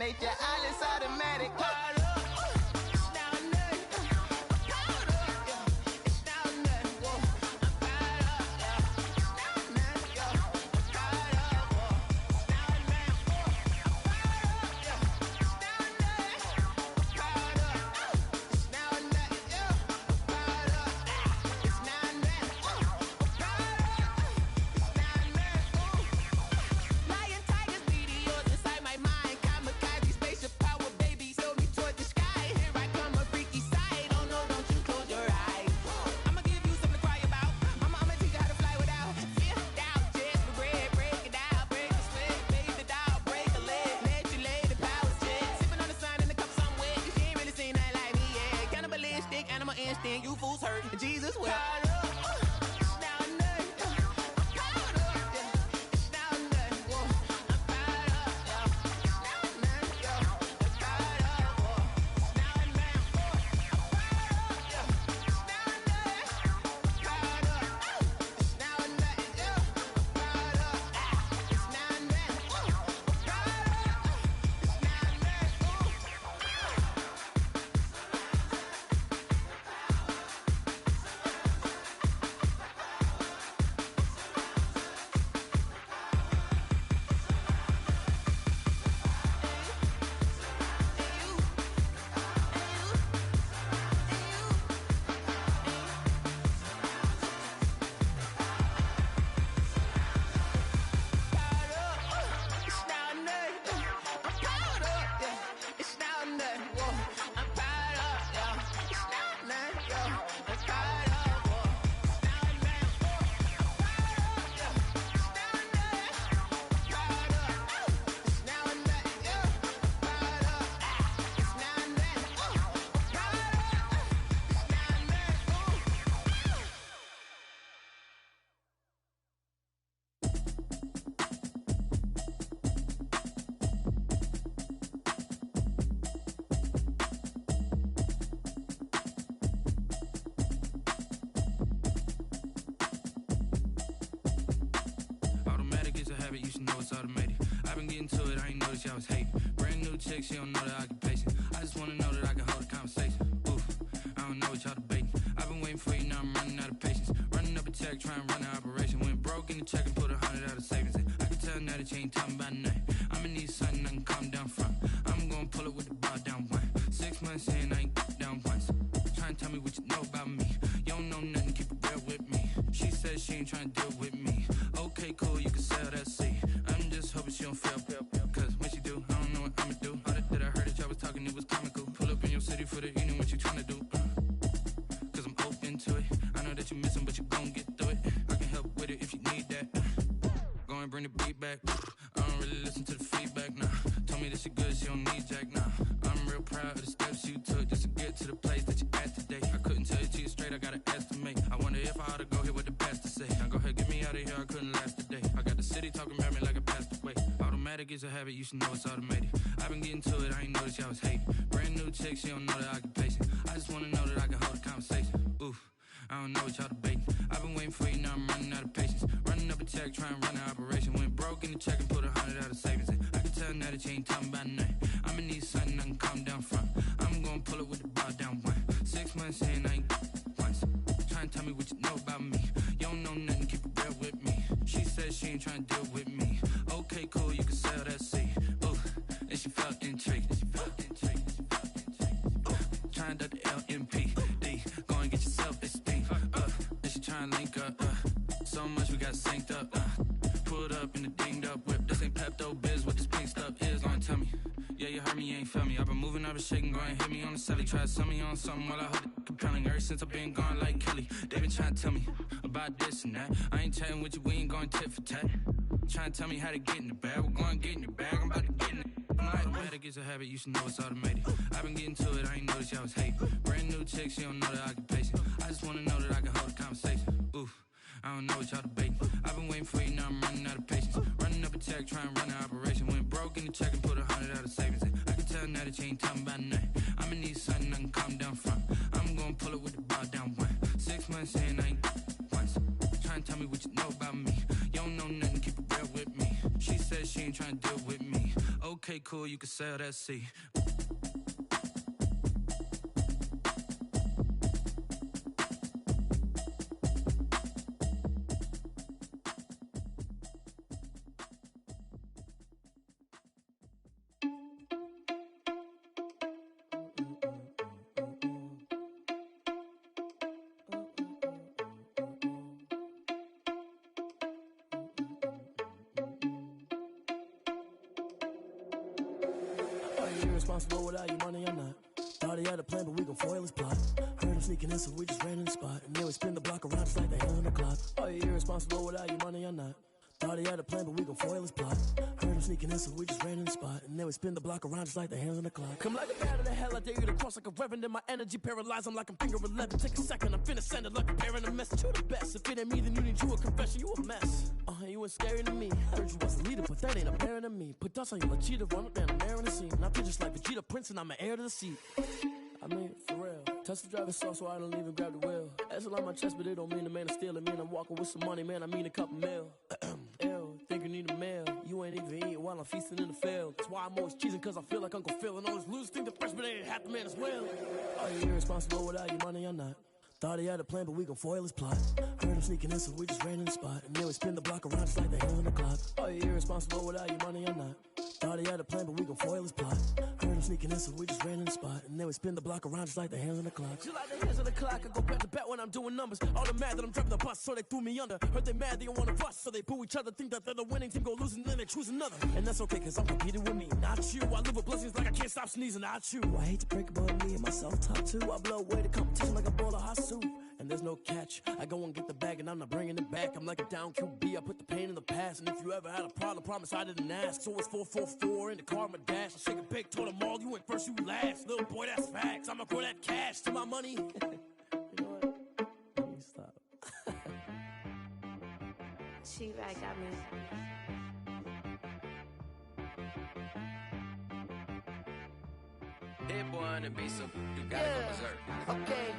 nature, all is automatic. Animal instinct, you fools hurt. Jesus will. You should know it's automated. I've been getting to it, I ain't noticed y'all was hating. Brand new chick, she don't know the occupation. I just wanna know that I can hold a conversation. Oof, I don't know what y'all debating. I've been waiting for you, now I'm running out of patience. Running up a check, trying to run an operation. Went broke in the check and put 100 out of savings in. I can tell now that you ain't talking about nothing. I'ma need something I can calm down from. I'm gonna pull it with the bar down one. 6 months in, I ain't down once. Trying to tell me what you know about me. You don't know nothing, keep it real with me. She said she ain't trying to deal with me. Okay, cool, you can sell that seat. I'm just hoping she don't fail. Cause when she do, I don't know what I'ma do. All that I heard that y'all was talking, it was comical. Pull up in your city for the evening, what you tryna do? Cause I'm open to it. I know that you missing, but you gon' get through it. I can help with it if you need that. Go and bring the beat back. I don't really listen to the feedback, nah. Told me that she good, she don't need jack, nah. I'm real proud of the steps you took just to get to the place that you at today. I couldn't tell you to you straight, I gotta estimate. I wonder if I ought to go here with the pastor say. Now go ahead, get me out of here, I couldn't last a day. I got the city talking about me like I passed away. Automatic is a habit, you should know it's automated. I've been getting to it, I ain't noticed y'all was hating. Brand new chick, she don't know the occupation. I just wanna know that I can hold a conversation. Oof, I don't know what y'all debating. I've been waiting for you, now I'm running out of patience. Running up a check, trying to run an operation. Went broke in the check and put 100 out of savings in. I can tell now that you ain't talking about nothing. I'ma need something I can calm down from. I'm gonna pull it with the bar down one. 6 months in, I ain't once. Trying to tell me what you know about me. You don't know nothing, keep it real with me. She said she ain't trying to deal with me. Okay, cool, you can sell that seat. Ooh, and she felt intrigued. Trying to the LMPD. Go and get yourself esteem. And she trying to link up. So much we got synced up. Pulled up in the dinged up whip. This ain't Pepto Biz, what this pink stuff is. Gonna tell me. Yeah, you heard me, you ain't felt me. I've been moving, I've been shaking, go and hit me on the celly. Try to sell me on something while I hold it compelling. Ever since I've been gone like Kelly, they been trying to tell me about this and that. I ain't chatting with you, we ain't going tit for tat. Trying to tell me how to get in the bag. We're going to get in your bag, I'm about to get in it. Automatic is a habit, you should know it's automated. I've been getting to it, I ain't noticed y'all was hating. Brand new chick, she don't know the occupation. I just wanna know that I can hold a conversation. Oof, I don't know what y'all debating. I've been waiting for you, now I'm running out of patience. Running up a check, trying to run an operation. Went broke in the check and put 100 out of savings in. I can tell now that you ain't talking about nothing. I'ma need something I can calm down from. I'm gonna pull it with the bar down one. 6 months in, I ain't once. Trying to tell me what you know about me. You don't know nothing, keep it real with me. She said she ain't trying to deal with me. Okay. Okay, cool, you can sail that sea. Irresponsible without your money or not. Thought he had a plan, but we gon' foil his plot. Heard him sneaking in, so we just ran in the spot. And then we spin the block around just like the hands on the clock. Are you irresponsible without your money or not? Thought he had a plan, but we gon' foil his plot. Heard him sneaking in, so we just ran in the spot. And then we spin the block around just like the hands on the clock. Come like a bat of the hell, I dare you to cross like a reverend. In my energy paralyzed, I'm like I'm finger 11. Take a second, I'm finna send it like a parent a message. You the best, if it ain't me, then you need you a confession. You a mess. You ain't scary to me. Heard you was the leader, but that ain't apparent to me. Put dust on you like cheetah, run up down the air in the scene. I feel just like Vegeta Prince, and I'm an heir to the seat. I mean, for real. Touch the driver's soft, so I don't even grab the wheel. That's on my chest, but it don't mean the man is stealing. Mean I'm walking with some money, man. I mean a couple mil. Ew, think you need a meal. You ain't even eating while I'm feasting in the field. That's why I'm always cheesing, cause I feel like Uncle Phil. And all this lose think the freshman ain't half the man as well. Are you irresponsible without your money or not? Thought he had a plan, but we gon' foil his plot. Heard him sneaking in, so we just ran in the spot. And then we spin the block around just like the hands on the clock. Are you irresponsible without your money or not? Thought he had a plan, but we gon' foil his plot. Heard him sneaking in, so we just ran in the spot. And then we spin the block around just like the hands on the clock. Just like the hands on the clock, I go back to back when I'm doing numbers. All the mad that I'm driving the bus, so they threw me under. Heard they mad, they don't wanna bust, so they boo each other. Think that they're the winning team, go losing, then they choose another. And that's okay, cause I'm competing with me, not you. I live with blessings like I can't stop sneezing, not you. I hate to break about me and my self-talk too. I blow away the competition like a bowl of hot soup. And there's no catch. I go and get the bag and I'm not bringing it back. I'm like a down QB, I put the pain in the past. And if you ever had a problem, promise I didn't ask. So it's 444 in the car, my dash. I shake a big, told them all, you went first, you last. Little boy, that's facts. I'ma grow that cash to my money. You know what? Let me stop. She right got me. Hit one and be some. You gotta go berserk. Okay.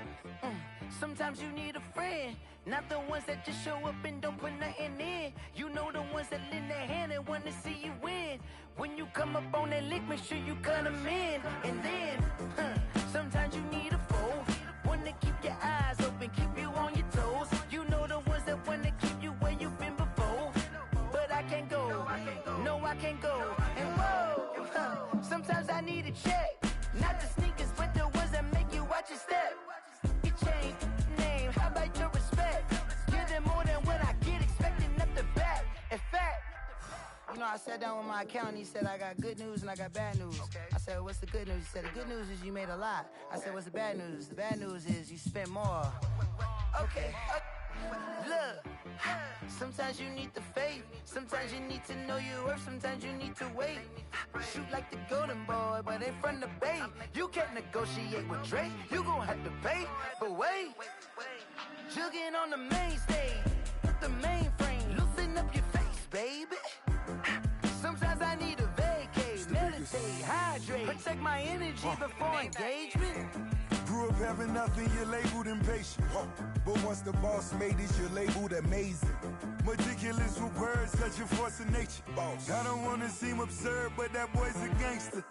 Sometimes you need a friend, not the ones that just show up and don't put nothing in. You know the ones that lend their hand and want to see you win. When you come up on that lick, make sure you cut them in. And then, sometimes you need a foe, one to keep your eyes open, keep you on your toes. You know the ones that want to keep you where you've been before. But I can't go, no I can't go. And whoa, sometimes I need a check, not the sneakers, but the ones that make you watch your step. Change name, how about your respect? Give them more than what I get, expecting up the back. In fact, you know, I sat down with my accountant, he said I got good news and I got bad news. Okay. I said, what's the good news? He said, the good news is you made a lot. I said, what's the bad news? The bad news is you spent more. Okay. Look, sometimes you need the faith, sometimes you need to know your worth, sometimes you need to wait. Shoot like the golden boy, but in front of the bay. You can't negotiate with Drake, you gon' have to pay. But wait, jugging on the main stage, the mainframe, loosen up your face, baby. Sometimes I need a vacate, meditate, hydrate, protect my energy before engagement. Grew up having nothing, you're labeled impatient. But once the boss made it, you're labeled amazing. Meticulous with words, such a force of nature. I don't wanna seem absurd, but that boy's a gangster.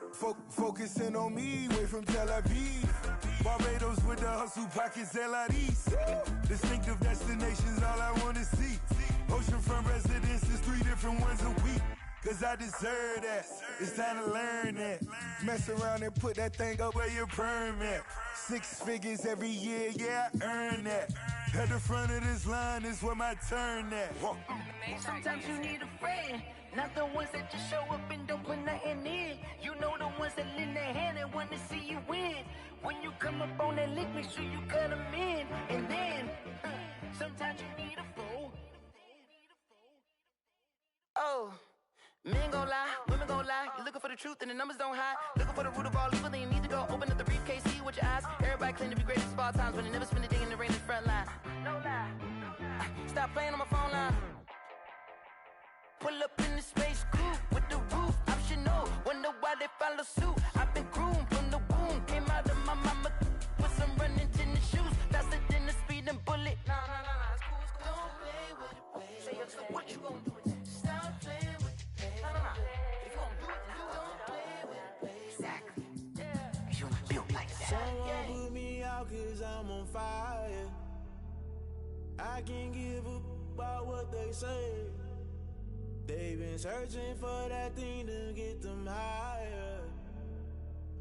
Focusing on me, way from Tel Aviv. Barbados with the hustle pockets, LIDs. Distinctive destinations, all I wanna see. Oceanfront residences, 3 different ones a week. Cause I deserve that, it's time to learn that. Mess around and put that thing up where your permit. 6 figures every year, yeah, I earn that. At the front of this line is where my turn at. Sometimes you need a friend, not the ones that just show up and don't put nothing in. You know the ones that lend their hand and want to see you win. When you come up on that lick, make sure you cut them in. And then, sometimes you need a fool. Oh. Men gon' lie, women gon' lie. You're looking for the truth and the numbers don't hide. Looking for the root of all evil, then you need to go open up the briefcase, see with your eyes. Everybody claim to be greatest of all times, but they never spend a day in the rain in the front line. No lie. Stop playing on my phone line. Pull up in the space coupe with the roof optional. Wonder why they follow suit. I've been groomed from the womb. Came out of my mama with some running tennis shoes. Faster than the speeding bullet. Nah, it's cool, it's cool. Don't play with it, baby. Say what you gon' do? Stop playing with it. If you gon' do it, then you don't play. I'm on fire. I can't give up about what they say. They've been searching for that thing to get them higher.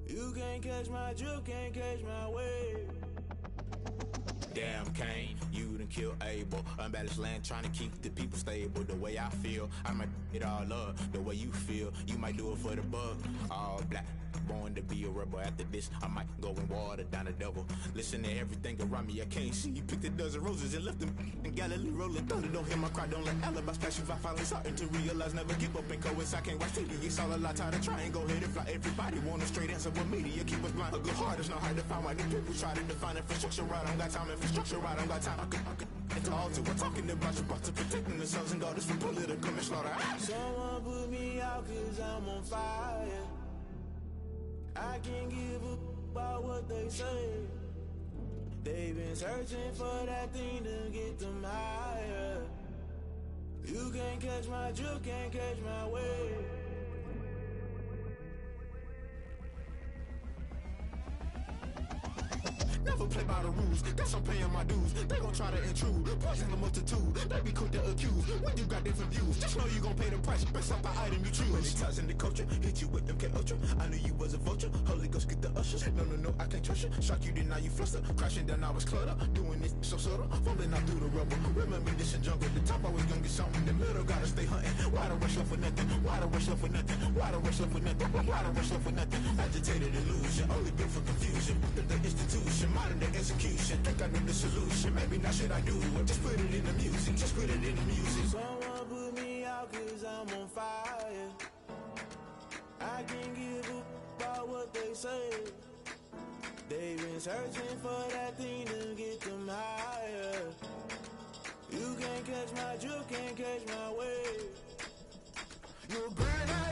You can't catch my drift, can't catch my wave. Damn, Kane, you done killed Abel. Unbalanced land, trying to keep the people stable. The way I feel, I might it all up. The way you feel, you might do it for the buck. All black, born to be a rebel. After this, I might go and water down the devil. Listen to everything around me, I can't see. Picked a dozen roses and left them in Galilee rolling thunder. Don't hear my cry, don't let alibis pass you. I finally starting to realize, never give up and coincide. Can't watch TV, it's all a lot. Tired of trying, go ahead and fly. Everybody want a straight answer with media, keep us blind. A good heart is not hard to find. Why the people try to define infrastructure right? I don't got time, infrastructure right, I don't got time. I could at the altar, we're talking about you, about to protecting the sons and daughters from political manslaughter. Someone put me out cause I'm on fire. I can't give up about what they say. They've been searching for that thing to get them higher. You can't catch my drift, can't catch my wave. Never play by the rules, guess I'm paying my dues. They gon' try to intrude, poison the multitude. They be quick to accuse, when you got different views. Just know you gon' pay the price, based off the item you choose. Many times in the culture, hit you with MK Ultra. I knew you was a vulture, Holy Ghost get the ushers. No, I can't trust you. Shock you, then now you fluster. Crashing down, I was cluttered. Doing this so subtle, falling out through the rubble. Remember this in jungle, the top always gonna get something. The middle gotta stay hunting. Why the rush left for nothing? Why the rush left for nothing? Why the rush left for nothing? Why the rush left for nothing? Agitated illusion, only built for confusion. The institution, modern day execution. Think I know the solution, maybe now should I do it? Just put it in the music, just put it in the music. Someone put me out cause I'm on fire. I can't give up about what they say. They've been searching for that thing to get them higher. You can't catch my drift, can't catch my wave. You're great.